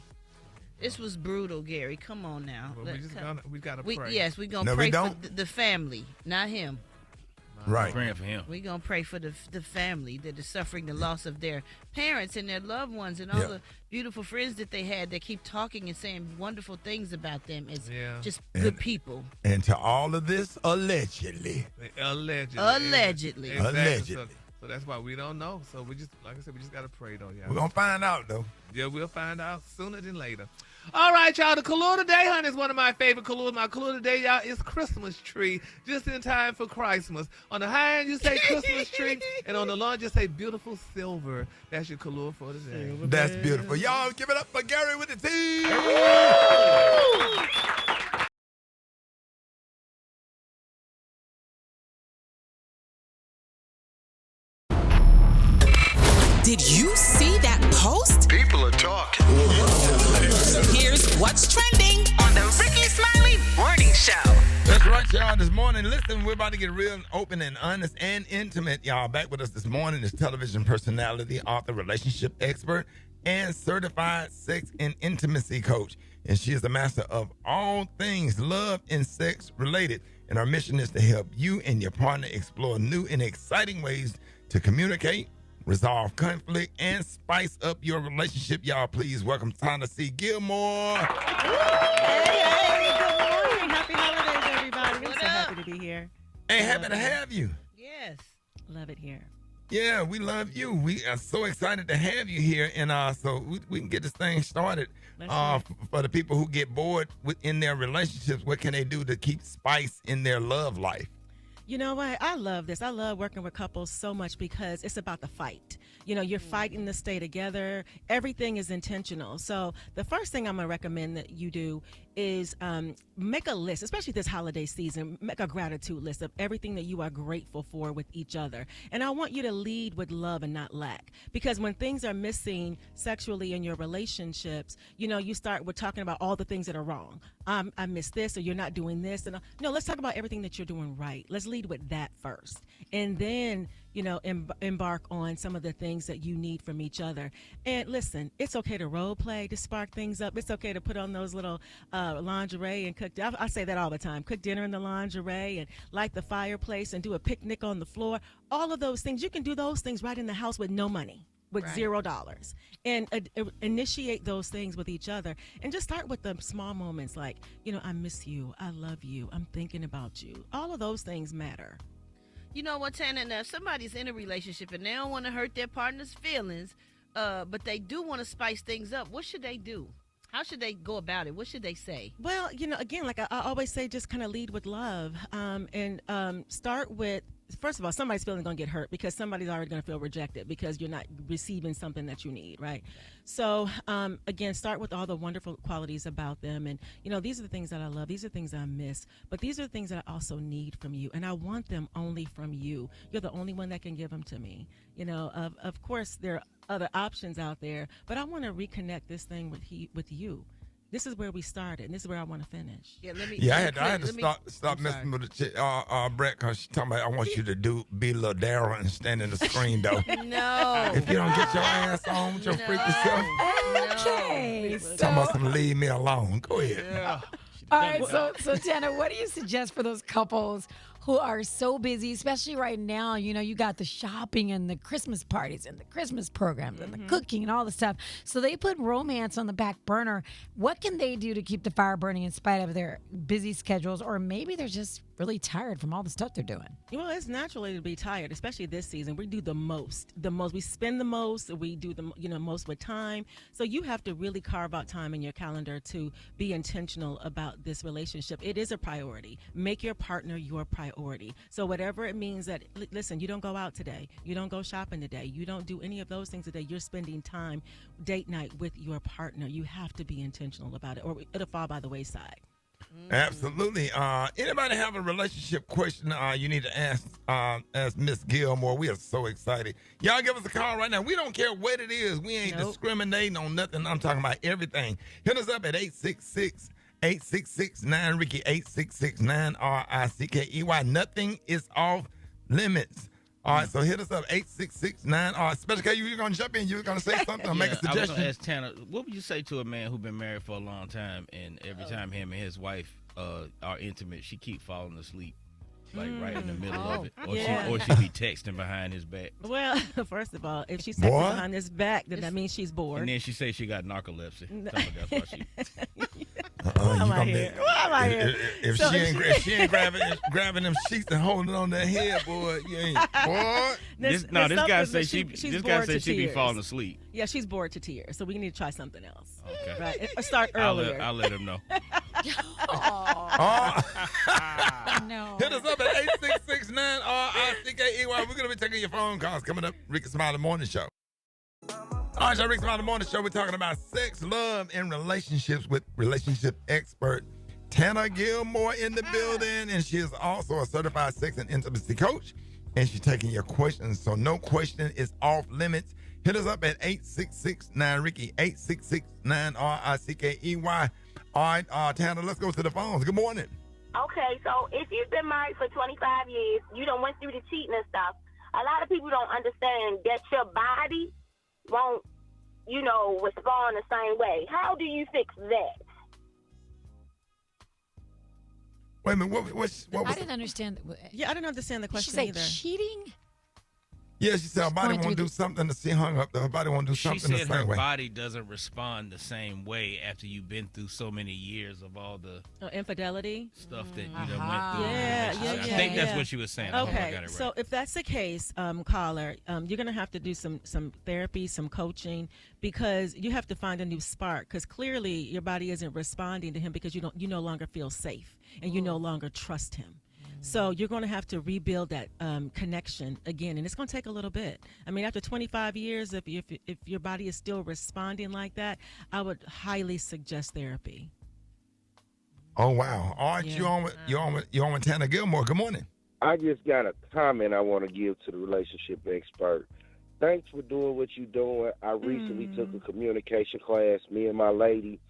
This was brutal, Gary. Come on now. Well, we got to pray. Yes, we're going to pray for the family, not him. Right. Praying for him. We're going to pray for the family that is suffering the loss of their parents and their loved ones and all the beautiful friends that they had that keep talking and saying wonderful things about them as just good people. And to all of this, allegedly. Allegedly. So that's why we don't know. So we just, like I said, we just got to pray, though, y'all. We're going to find out, though. Yeah, we'll find out sooner than later. All right, y'all. The color today, honey, is one of my favorite colors. My color today, y'all, is Christmas tree, just in time for Christmas. On the high end, you say Christmas tree, and on the lawn, just say beautiful silver. That's your color for today. That's beautiful. Y'all give it up for Gary with the T. Did you see that post? People are talking. Here's what's trending on the Rickey Smiley Morning Show. That's right, y'all. This morning, listen, we're about to get real open and honest and intimate. Y'all, back with us this morning is television personality, author, relationship expert, and certified sex and intimacy coach. And she is the master of all things love and sex related. And our mission is to help you and your partner explore new and exciting ways to communicate, resolve conflict, and spice up your relationship. Y'all, please welcome Tana Gilmore. Hey, good morning. Happy holidays, everybody. We're so happy to be here. Hey, happy to have you. Yes. Love it here. Yeah, we love you. We are so excited to have you here. And so we can get this thing started. For the people who get bored in their relationships, what can they do to keep spice in their love life? You know what? I love this. I love working with couples so much because it's about the fight. You know, you're fighting to stay together. Everything is intentional. So the first thing I'm going to recommend that you do is make a list, especially this holiday season. Make a gratitude list of everything that you are grateful for with each other. And I want you to lead with love and not lack. Because when things are missing sexually in your relationships, you know, you start with talking about all the things that are wrong. I miss this, or you're not doing this. And no, let's talk about everything that you're doing right. Let's lead with that first. And then, you know, embark on some of the things that you need from each other. And listen, it's okay to role play, to spark things up. It's okay to put on those little lingerie and cook. I say that all the time. Cook dinner in the lingerie and light the fireplace and do a picnic on the floor. All of those things. You can do those things right in the house with no money. With $0, and initiate those things with each other, and just start with the small moments like, you know, I miss you, I love you, I'm thinking about you. All of those things matter. You know what, Tana? Now, if somebody's in a relationship and they don't want to hurt their partner's feelings, but they do want to spice things up, what should they do? How should they go about it? What should they say? Well, you know, again, like I always say, just kind of lead with love, and start with, first of all, somebody's feeling going to get hurt because somebody's already going to feel rejected because you're not receiving something that you need, right? So, again, start with all the wonderful qualities about them. And, you know, these are the things that I love. These are things that I miss. But these are the things that I also need from you. And I want them only from you. You're the only one that can give them to me. You know, of course, there are other options out there. But I want to reconnect this thing with you. This is where we started, and this is where I want to finish. Yeah, I had to stop messing with the chick, Brett, because she's talking about, I want you to be little Daryl and stand in the screen, though. No. If you don't get your ass on with your freaky self. Okay. Talking about some leave me alone. Go ahead. Yeah. All right, so Tana, what do you suggest for those couples who are so busy, especially right now? You know, you got the shopping and the Christmas parties and the Christmas programs and the cooking and all the stuff. So they put romance on the back burner. What can they do to keep the fire burning in spite of their busy schedules? Or maybe they're just really tired from all the stuff they're doing. Well, it's naturally to be tired, especially this season. We do the most. We spend the most. We do the most with time. So you have to really carve out time in your calendar to be intentional about this relationship. It is a priority. Make your partner your priority. So whatever it means that, listen, you don't go out today. You don't go shopping today. You don't do any of those things today. You're spending time, date night with your partner. You have to be intentional about it, or it'll fall by the wayside. Absolutely. Anybody have a relationship question you need to ask Miss Gilmore? We are so excited. Y'all give us a call right now. We don't care what it is. We ain't discriminating on nothing. I'm talking about everything. Hit us up at 866-9-RICKEY, 866-9-RICKEY. Nothing is off limits. All right, so hit us up, 866-9. Special K, you going to jump in? You were going to say something or make a I was suggestion? going to ask Tana, what would you say to a man who's been married for a long time, and every time him and his wife are intimate, she keep falling asleep? Like right in the middle of it, or she be texting behind his back. Well, first of all, if she's texting behind his back, then that means she's bored. And then she says she got narcolepsy. That's why she. Why am I here? If she ain't grabbing them sheets and holding on that head, boy, you ain't. Boy, this guy say she be tears. falling asleep. Yeah, she's bored to tears, so we need to try something else. Okay, right? Or start earlier. I'll let him know. No. Hit us up at 866-9RICKEY. We're going to be taking your phone calls coming up. Rickey Smiley Morning Show. All right, so Rickey Smiley Morning Show. We're talking about sex, love, and relationships with relationship expert Tana Gilmore in the building. And she is also a certified sex and intimacy coach. And she's taking your questions. So no question is off limits. Hit us up at 866-9-RICKEY, 866-9RICKEY. All right, Tana, let's go to the phones. Good morning. Okay, so if you've been married for 25 years, you done went through the cheating and stuff. A lot of people don't understand that your body won't, respond the same way. How do you fix that? Wait a minute, what I didn't understand. Yeah, I didn't understand the question She either. said cheating? Yeah, she said her body won't do something to see hung up. Her body won't do something the She said same her way. body doesn't respond the same way after you've been through so many years of all the infidelity stuff that you done went through. Yeah. I think that's what she was saying. I hope I got it right. So if that's the case, caller, you're going to have to do some therapy, some coaching, because you have to find a new spark. Because clearly your body isn't responding to him because you no longer feel safe and you no longer trust him. So you're going to have to rebuild that connection again, and it's going to take a little bit. I mean, after 25 years, if your body is still responding like that, I would highly suggest therapy. Oh wow! All right, Yeah. you on with Tana Gilmore. Good morning. I just got a comment I want to give to the relationship expert. Thanks for doing what you're doing. I recently took a communication class, me and my lady,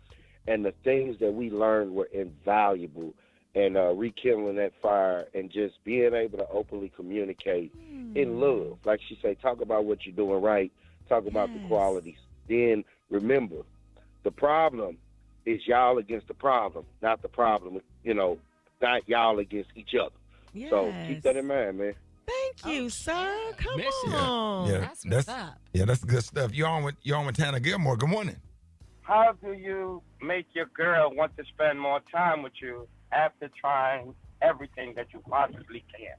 and the things that we learned were invaluable. And rekindling that fire and just being able to openly communicate in love. Like she said, talk about what you're doing right, talk about the qualities. Then remember, the problem is y'all against the problem, not the problem, not y'all against each other. Yes. So keep that in mind, man. Thank you, sir. Come on. Yeah, That's what's up. Yeah, that's good stuff. You on with Tana Gilmore. Good morning. How do you make your girl want to spend more time with you after trying everything that you possibly can?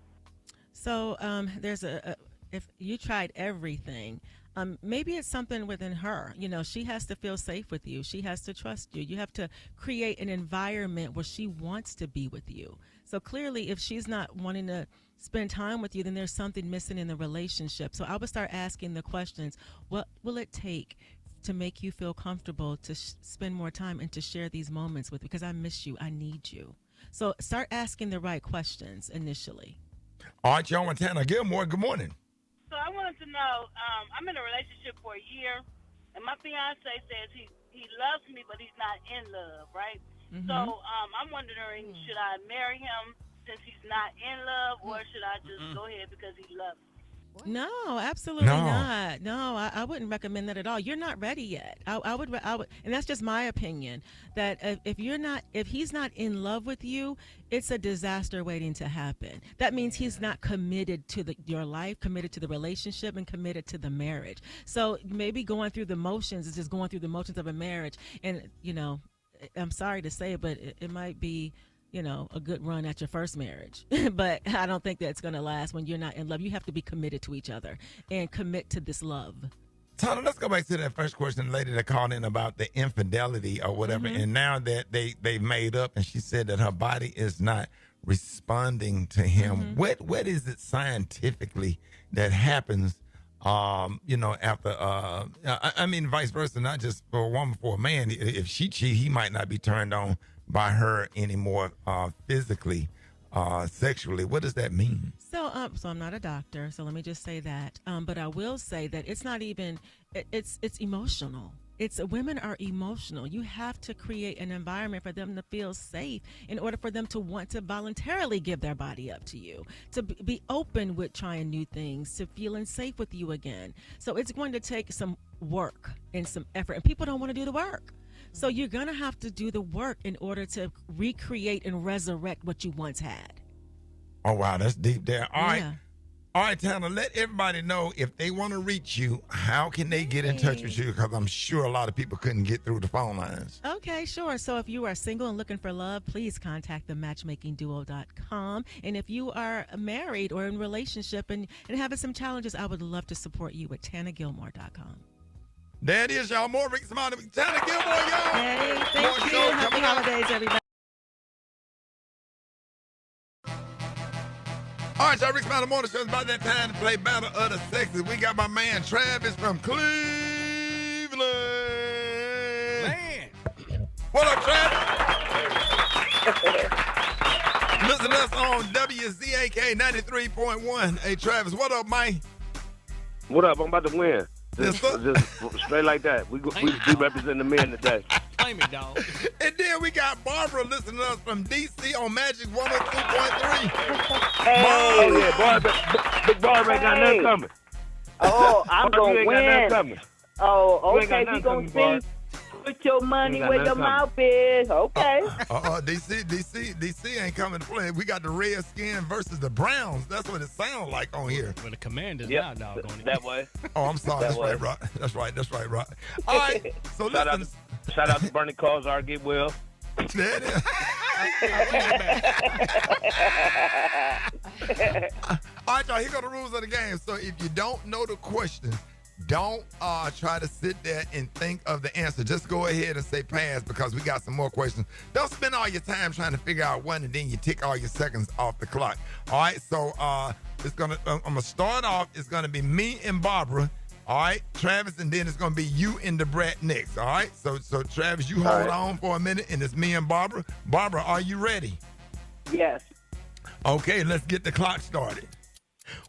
So there's if you tried everything, maybe it's something within her. She has to feel safe with you. She has to trust you. You have to create an environment where she wants to be with you. So clearly, if she's not wanting to spend time with you, then there's something missing in the relationship. So I would start asking the questions, what will it take to make you feel comfortable to spend more time and to share these moments with, because I miss you, I need you. So start asking the right questions initially. All right, y'all with Tana Gilmore. Good morning. So I wanted to know, I'm in a relationship for a year, and my fiance says he loves me, but he's not in love, right? Mm-hmm. So I'm wondering, should I marry him since he's not in love, or should I just go ahead because he loves me? No, absolutely not. No, I wouldn't recommend that at all. You're not ready yet. I would, and that's just my opinion. That if he's not in love with you, it's a disaster waiting to happen. That means he's not committed to your life, committed to the relationship, and committed to the marriage. So maybe going through the motions is just going through the motions of a marriage. And I'm sorry to say, but it might be a good run at your first marriage. But I don't think that's going to last when you're not in love. You have to be committed to each other and commit to this love. Tana, let's go back to that first question, the lady that called in about the infidelity or whatever. Mm-hmm. And now that they've made up and she said that her body is not responding to him. Mm-hmm. What is it scientifically that happens, after, I mean, vice versa, not just for a woman, for a man. If she cheat, he might not be turned on by her anymore physically, sexually. What does that mean? So I'm not a doctor, so let me just say that. But I will say that it's not even, it's emotional. women are emotional. You have to create an environment for them to feel safe in order for them to want to voluntarily give their body up to you, to be open with trying new things, to feeling safe with you again. So it's going to take some work and some effort, and people don't want to do the work. So you're going to have to do the work in order to recreate and resurrect what you once had. Oh, wow, that's deep there. All right. Yeah. All right, Tana, let everybody know if they want to reach you, how can they get in touch with you? Because I'm sure a lot of people couldn't get through the phone lines. Okay, sure. So if you are single and looking for love, please contact thematchmakingduo.com. And if you are married or in a relationship and having some challenges, I would love to support you at TanaGilmore.com. There it is, y'all. More Rickey Smiley with Tana Gilmore, y'all. Hey, thank you. Happy holidays, everybody. All right, y'all. Rickey Smiley Morning Show is about that time to play Battle of the Sexes. We got my man Travis from Cleveland. Man. What up, Travis? Listen to us on WZAK 93.1. Hey, Travis, what up, man? What up? I'm about to win. Yes, Just straight like that. We represent the men today. Claim it, dog. And then we got Barbara listening to us from D.C. on Magic 102.3. Hey. Oh, yeah. Big Barbara ain't got nothing coming. Oh, I'm going to You ain't got nothing win. coming. Oh, You ain't got okay. We nothing going to coming, see. Put your money You ain't got where your nothing mouth is. Okay. DC ain't coming to play. We got the Redskins versus the Browns. That's what it sounds like on here. When the Commanders Yep, now, dog, on it. that way. Oh, I'm sorry. That's right, Rock. That's right, Rock. All right. So listen. Shout out to Bernie Kosar, get well. There it is. All right, y'all. Here go the rules of the game. So if you don't know the question, don't try to sit there and think of the answer. Just go ahead and say pass because we got some more questions. Don't spend all your time trying to figure out one and then you tick all your seconds off the clock. All right, so I'm gonna start off. It's gonna be me and Barbara. All right, Travis, and then it's gonna be you and the Brat next. All right, so Travis, you hold on for a minute, and it's me and Barbara. Barbara, are you ready? Yes. Okay, let's get the clock started.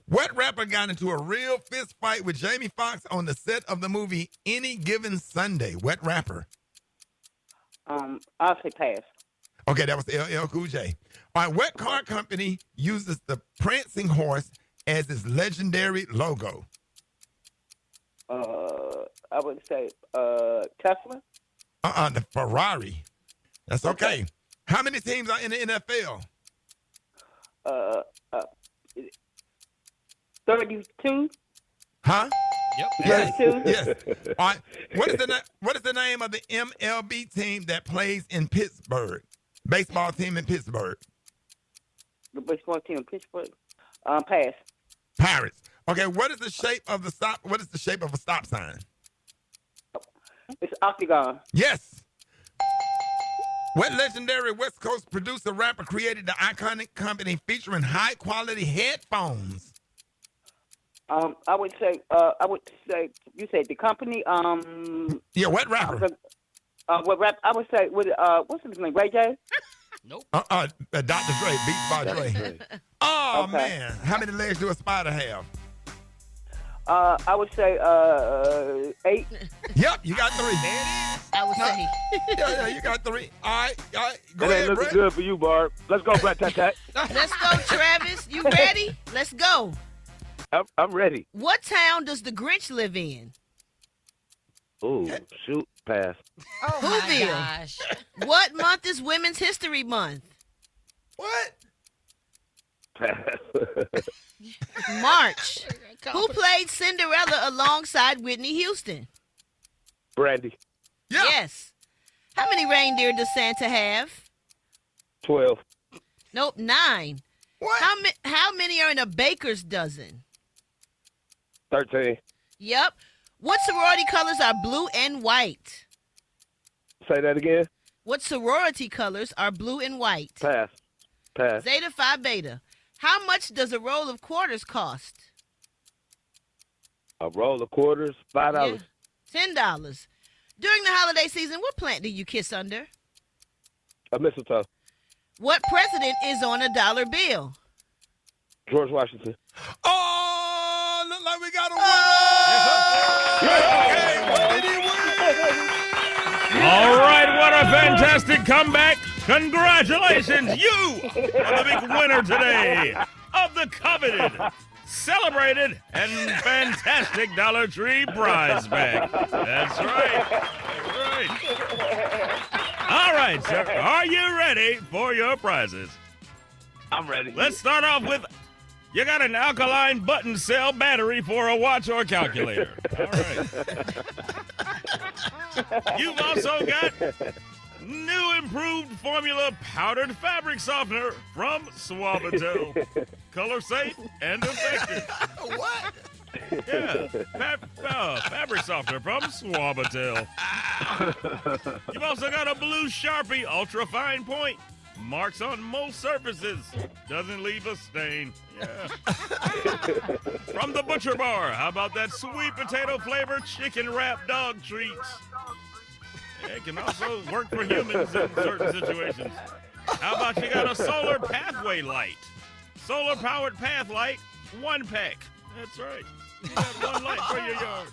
What rapper got into a real fist fight with Jamie Foxx on the set of the movie Any Given Sunday? What rapper? I'll say pass. Okay, that was LL Cool J. All right, what car company uses the prancing horse as its legendary logo? I would say Tesla. The Ferrari. That's okay. How many teams are in the NFL? 32. Huh? Yep. Yes. 32. Yes. All right. What is the name of the MLB team that plays in Pittsburgh? Baseball team in Pittsburgh. The baseball team in Pittsburgh. Pass. Pirates. Okay. What is the shape of a stop sign? It's octagon. Yes. What legendary West Coast producer rapper created the iconic company featuring high quality headphones? I would say you said the company. Yeah, what rapper? What rap? I would say what's his name? Ray J. Nope. Dr. Dre, Beats by Dre. Oh Okay. man, how many legs do a spider have? I would say 8. Yep, you got 3. I would say. Yeah, you got 3. All right. Go That ahead, ain't looking Brent. good for you, Barb. Let's go, Brat Tat Tat. Let's go, Travis. You ready? Let's go. I'm ready. What town does the Grinch live in? Ooh, shoot, pass. Oh, my Whoville. gosh. What month is Women's History Month? What? Pass. March. Who played Cinderella alongside Whitney Houston? Brandy. Yeah. Yes. How many reindeer does Santa have? 12. Nope, 9. What? How many are in a baker's dozen? 13. Yep. What sorority colors are blue and white? Say that again. What sorority colors are blue and white? Pass. Pass. Zeta Phi Beta. How much does a roll of quarters cost? A roll of quarters, $5. Yeah. $10. During the holiday season, what plant do you kiss under? A mistletoe. What president is on a dollar bill? George Washington. Oh, look like we got a winner. Yeah. Okay, what did he win? All right, what a fantastic comeback. Congratulations, you are the big winner today of the coveted, celebrated, and fantastic Dollar Tree prize bag. That's right. That's right. All right, sir. Are you ready for your prizes? I'm ready. Let's start off with, you got an alkaline button cell battery for a watch or calculator. All right. You've also got new improved formula powdered fabric softener from Suavitel. Color safe and effective. What? Yeah, fabric softener from Suavitel. You've also got a blue Sharpie ultra fine point. Marks on most surfaces. Doesn't leave a stain. Yeah. From the Butcher Bar, how about that sweet potato flavored chicken wrap dog treats? It can also work for humans in certain situations. How about you got a solar pathway light? Solar powered path light, 1 pack. That's right. You got 1 light for your yard.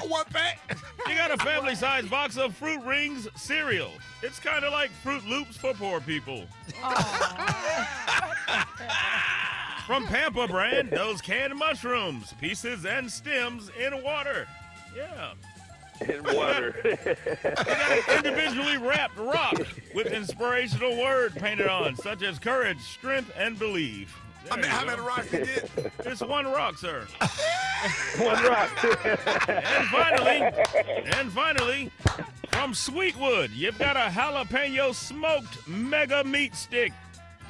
1 pack. You got a family-sized box of Fruit Rings cereal. It's kind of like Fruit Loops for poor people. From Pampa brand, those canned mushrooms, pieces and stems in water. Yeah. In water. You got an individually wrapped rock with inspirational word painted on, such as courage, strength, and belief. How many rocks you get? It's 1 rock, sir. 1 rock. And finally, from Sweetwood, you've got a jalapeno smoked mega meat stick.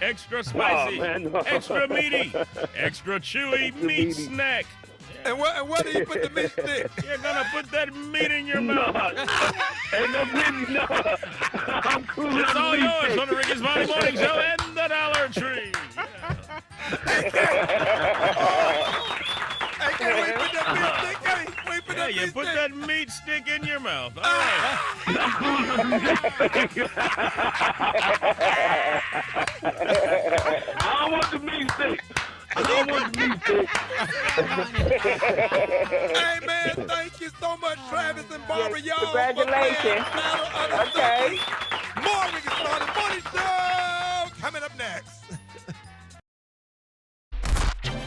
Extra spicy, extra meaty, extra chewy meat snack. And where do you put the meat stick? You're gonna put that meat in your mouth. Ain't no meat, no. I'm cool. It's all yours on the Rickey Smiley Morning Show and the Dollar Tree. Yeah, you put that meat stick in your mouth. All right. I don't want the meat stick. I don't want the meat stick. Hey, man, thank you so much, Travis and Barbara. Yes, y'all. congratulations. Okay. More Rickey Smiley Morning Show coming up next.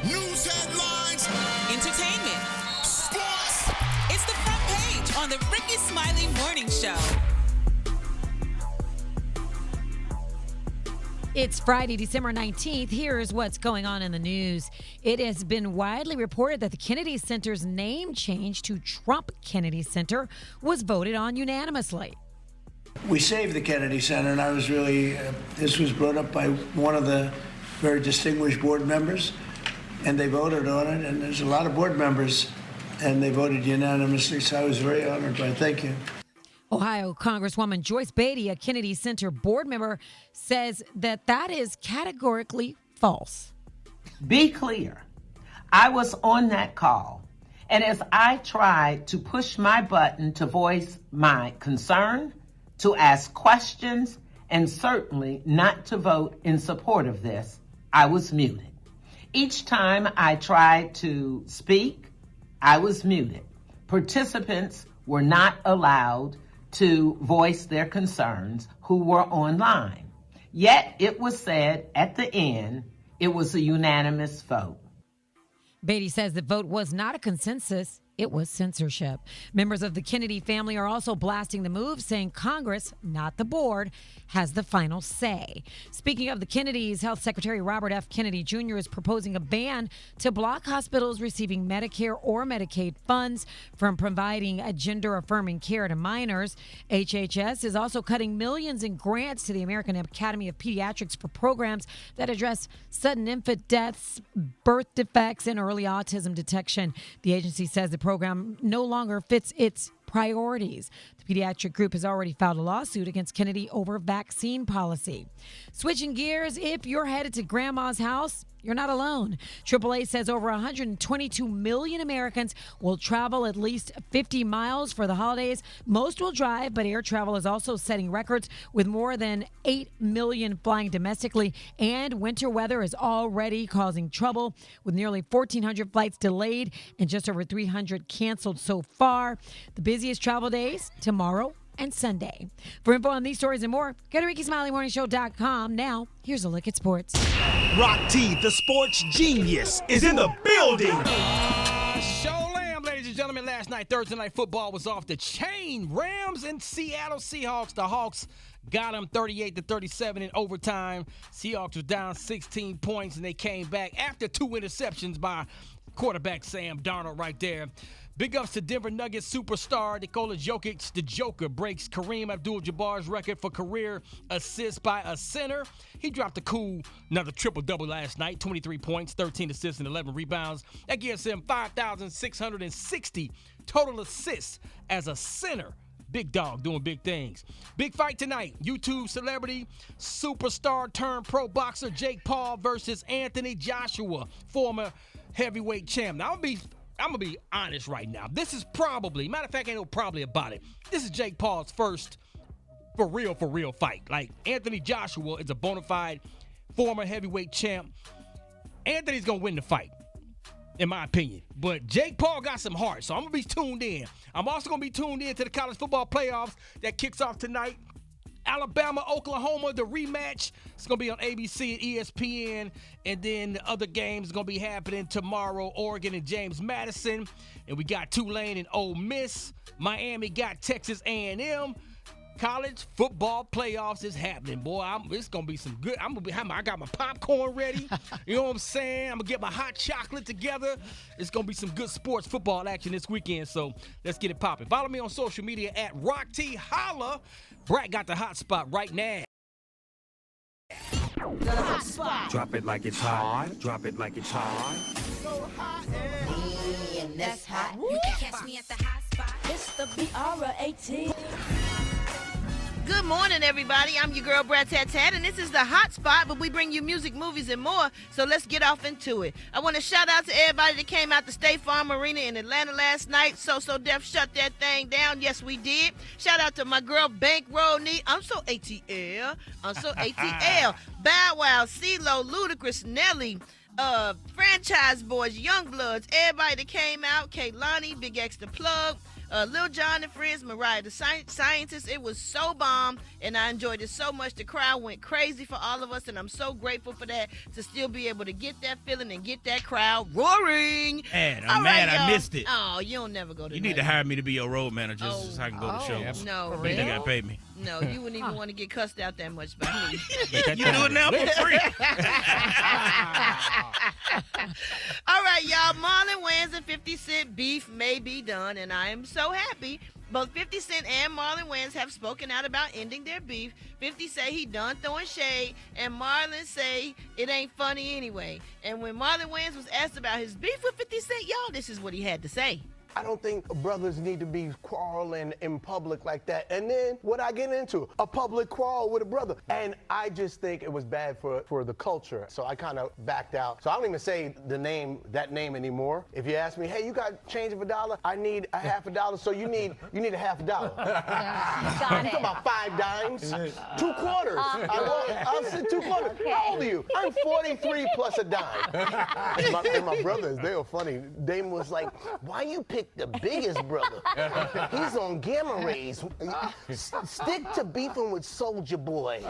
News headlines, entertainment, sports. It's the front page on the Rickey Smiley Morning Show. It's Friday, December 19th. Here's what's going on in the news. It has been widely reported that the Kennedy Center's name change to Trump Kennedy Center was voted on unanimously. We saved the Kennedy Center, and I was really, this was brought up by one of the very distinguished board members, and they voted on it, and there's a lot of board members, and they voted unanimously, so I was very honored by it. Thank you. Ohio Congresswoman Joyce Beatty, a Kennedy Center board member, says that is categorically false. Be clear. I was on that call, and as I tried to push my button to voice my concern, to ask questions, and certainly not to vote in support of this, I was muted. Each time I tried to speak, I was muted. Participants were not allowed to voice their concerns who were online. Yet it was said at the end, it was a unanimous vote. Beatty says the vote was not a consensus. It was censorship. Members of the Kennedy family are also blasting the move, saying Congress, not the board, has the final say. Speaking of the Kennedys, Health Secretary Robert F. Kennedy Jr. is proposing a ban to block hospitals receiving Medicare or Medicaid funds from providing a gender-affirming care to minors. HHS is also cutting millions in grants to the American Academy of Pediatrics for programs that address sudden infant deaths, birth defects, and early autism detection. The agency says the program no longer fits its priorities. The pediatric group has already filed a lawsuit against Kennedy over vaccine policy. Switching gears, if you're headed to grandma's house, you're not alone. AAA says over 122 million Americans will travel at least 50 miles for the holidays. Most will drive, but air travel is also setting records with more than 8 million flying domestically, and winter weather is already causing trouble with nearly 1,400 flights delayed and just over 300 canceled so far. The busiest travel days tomorrow, and Sunday. For info on these stories and more, go to RickySmileyMorningShow.com. Now, here's a look at sports. Rock T, the sports genius, is in the building. Show lamb, ladies and gentlemen. Last night, Thursday Night Football was off the chain. Rams and Seattle Seahawks. The Hawks got them 38-37 in overtime. Seahawks were down 16 points, and they came back after 2 interceptions by quarterback Sam Darnold right there. Big ups to Denver Nuggets superstar Nikola Jokic. The Joker breaks Kareem Abdul-Jabbar's record for career assists by a center. He dropped a cool another triple-double last night, 23 points, 13 assists, and 11 rebounds. That gives him 5,660 total assists as a center. Big dog doing big things. Big fight tonight. YouTube celebrity, superstar turned pro boxer Jake Paul versus Anthony Joshua, former heavyweight champ. Now, I'm going to be honest right now. This is probably, matter of fact, ain't no probably about it. This is Jake Paul's first for real fight. Like, Anthony Joshua is a bona fide former heavyweight champ. Anthony's going to win the fight, in my opinion. But Jake Paul got some heart, so I'm going to be tuned in. I'm also going to be tuned in to the college football playoffs that kicks off tonight. Alabama, Oklahoma, the rematch. It's going to be on ABC and ESPN. And then the other games are going to be happening tomorrow. Oregon and James Madison. And we got Tulane and Ole Miss. Miami got Texas A&M. College football playoffs is happening, boy. It's going to be some good. I got my popcorn ready. You know what I'm saying? I'm going to get my hot chocolate together. It's going to be some good sports football action this weekend, so let's get it popping. Follow me on social media at RockT Holla. Brat got the hot spot right now. The hot spot. Drop it like it's hot. Drop it like it's hot. So hot and that's hot. You can catch me at the hot spot. It's the B.R.A.T. Good morning, everybody. I'm your girl, Brat, and this is the hot spot, but we bring you music, movies, and more, so let's get off into it. I want to shout out to everybody that came out to State Farm Arena in Atlanta last night. So Def shut that thing down. Yes, we did. Shout out to my girl, Bankroll Knee. I'm so ATL. Bow Wow, CeeLo, Ludacris, Nelly, Franchise Boys, Youngbloods, everybody that came out, Kaylani, Big X the Plug, Lil Jon and Friends, Mariah the Scientist. It was so bomb, and I enjoyed it so much. The crowd went crazy for all of us, and I'm so grateful for that, to still be able to get that feeling and get that crowd roaring. Man, I'm mad I missed it. Oh, you'll never go to You need to hire me to be your road manager so I can go to shows. No, you got to pay me. No, you wouldn't even want to get cussed out that much by me. You do it now for free. All right, y'all. Marlon Wayans and 50 Cent beef may be done, and I am so happy. Both 50 Cent and Marlon Wayans have spoken out about ending their beef. 50 say he done throwing shade, and Marlon say it ain't funny anyway. And when Marlon Wayans was asked about his beef with 50 Cent, y'all, this is what he had to say. I don't think brothers need to be quarreling in public like that. And then what I get into? A public quarrel with a brother. And I just think it was bad for the culture. So I kind of backed out. So I don't even say that name anymore. If you ask me, hey, you got change of $1? I need a half a dollar. So you need a half a dollar. Got it. Talking about 5 dimes, 2 quarters. I'll say 2 quarters. Okay. How old are you? I'm 43 plus a dime. And my brothers, they were funny. Dame was like, why you pick the biggest brother? He's on gamma rays. Stick to beefing with Soulja Boy,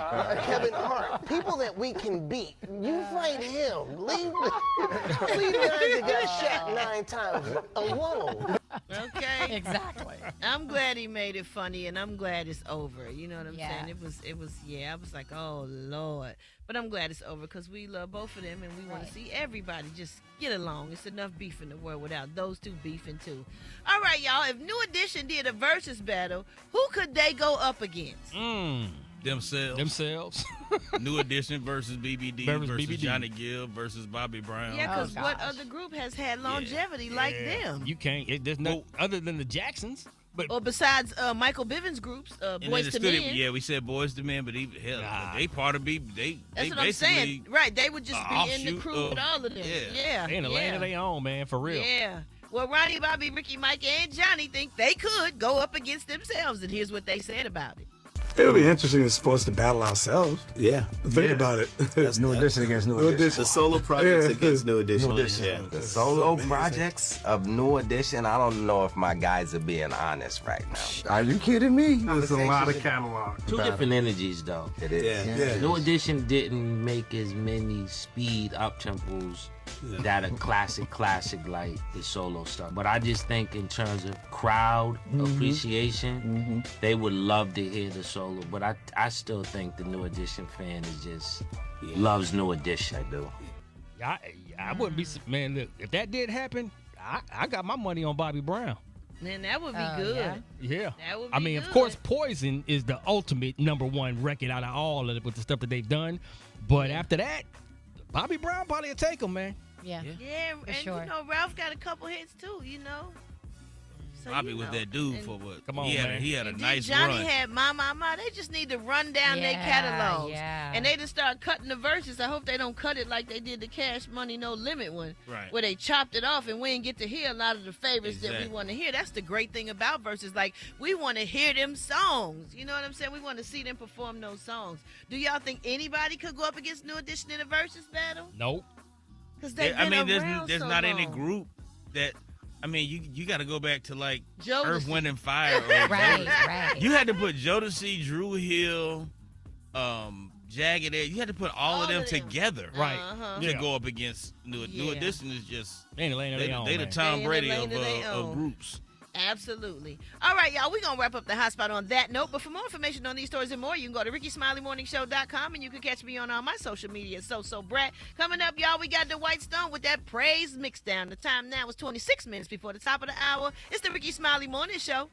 Kevin Hart, people that we can beat. You fight him. Leave guys that got shot 9 times alone. Okay. Exactly. I'm glad he made it funny, and I'm glad it's over. You know what I'm saying? It was. I was like, oh Lord. But I'm glad it's over, because we love both of them, and we want to see everybody just get along. It's enough beef in the world without those two beefing too. All right, y'all. If New Edition did a versus battle, who could they go up against? Themselves. New Edition versus BBD versus Johnny Gill versus Bobby Brown. Yeah, because what other group has had longevity like them? You can't. There's no other than the Jacksons. Or besides Michael Bivens' groups, Boys to Men. Yeah, we said Boys to Men, but they part of BBD. That's what I'm saying. Right, they would just be in the crew with all of them. Yeah. They in the land of their own, man, for real. Yeah. Well, Ronnie, Bobby, Ricky, Mike, and Johnny think they could go up against themselves, and here's what they said about it. It'll be interesting in sports to battle ourselves. Yeah. Think about it. That's New Edition against New Edition. The solo projects against New Edition. Yeah. The solo projects of New Edition, I don't know if my guys are being honest right now. Are you kidding me? There's a lot of catalog. Two different energies, though. It is. Yeah. New Edition didn't make as many speed up tempos that a classic like the solo stuff. But I just think in terms of crowd appreciation, they would love to hear the solo. But I still think the New Edition fan is just loves New Edition. I do. I wouldn't be, man, look, if that did happen, I got my money on Bobby Brown. Man, that would be good. Yeah. That would be I mean, good. of course, Poison is the ultimate #1 record out of all of it with the stuff that they've done. But after that, Bobby Brown probably will take them, man. Yeah, and sure. you know, Ralph got a couple hits too, you know. So, Bobby was that dude for what? Come on, he man. He had a and nice Johnny run. had My. They just need to run down their catalogs. Yeah. And they just start cutting the verses. I hope they don't cut it like they did the Cash Money No Limit one. Right. Where they chopped it off and we didn't get to hear a lot of the favorites that we Exactly. want to hear. That's the great thing about verses. Like, we want to hear them songs. You know what I'm saying? We want to see them perform those songs. Do y'all think anybody could go up against New Edition in a versus battle? Nope. Because they've I been mean, around there's so not any long. group that. I mean, you got to go back to like Jodeci. Earth, Wind, and Fire. Right. You had to put Jodeci, Drew Hill, Jagged Edge. You had to put all of them together, Right. to go up against New Edition. Is just They in the lane of their own, they the man. Tom They in the Brady lane of their of own. groups. Absolutely. All right, y'all, we're going to wrap up the hotspot on that note. But for more information on these stories and more, you can go to RickySmileyMorningShow.com and you can catch me on all my social media. So Brat. Coming up, y'all, we got the White Stone with that praise mix down. The time now is 26 minutes before the top of the hour. It's the Rickey Smiley Morning Show.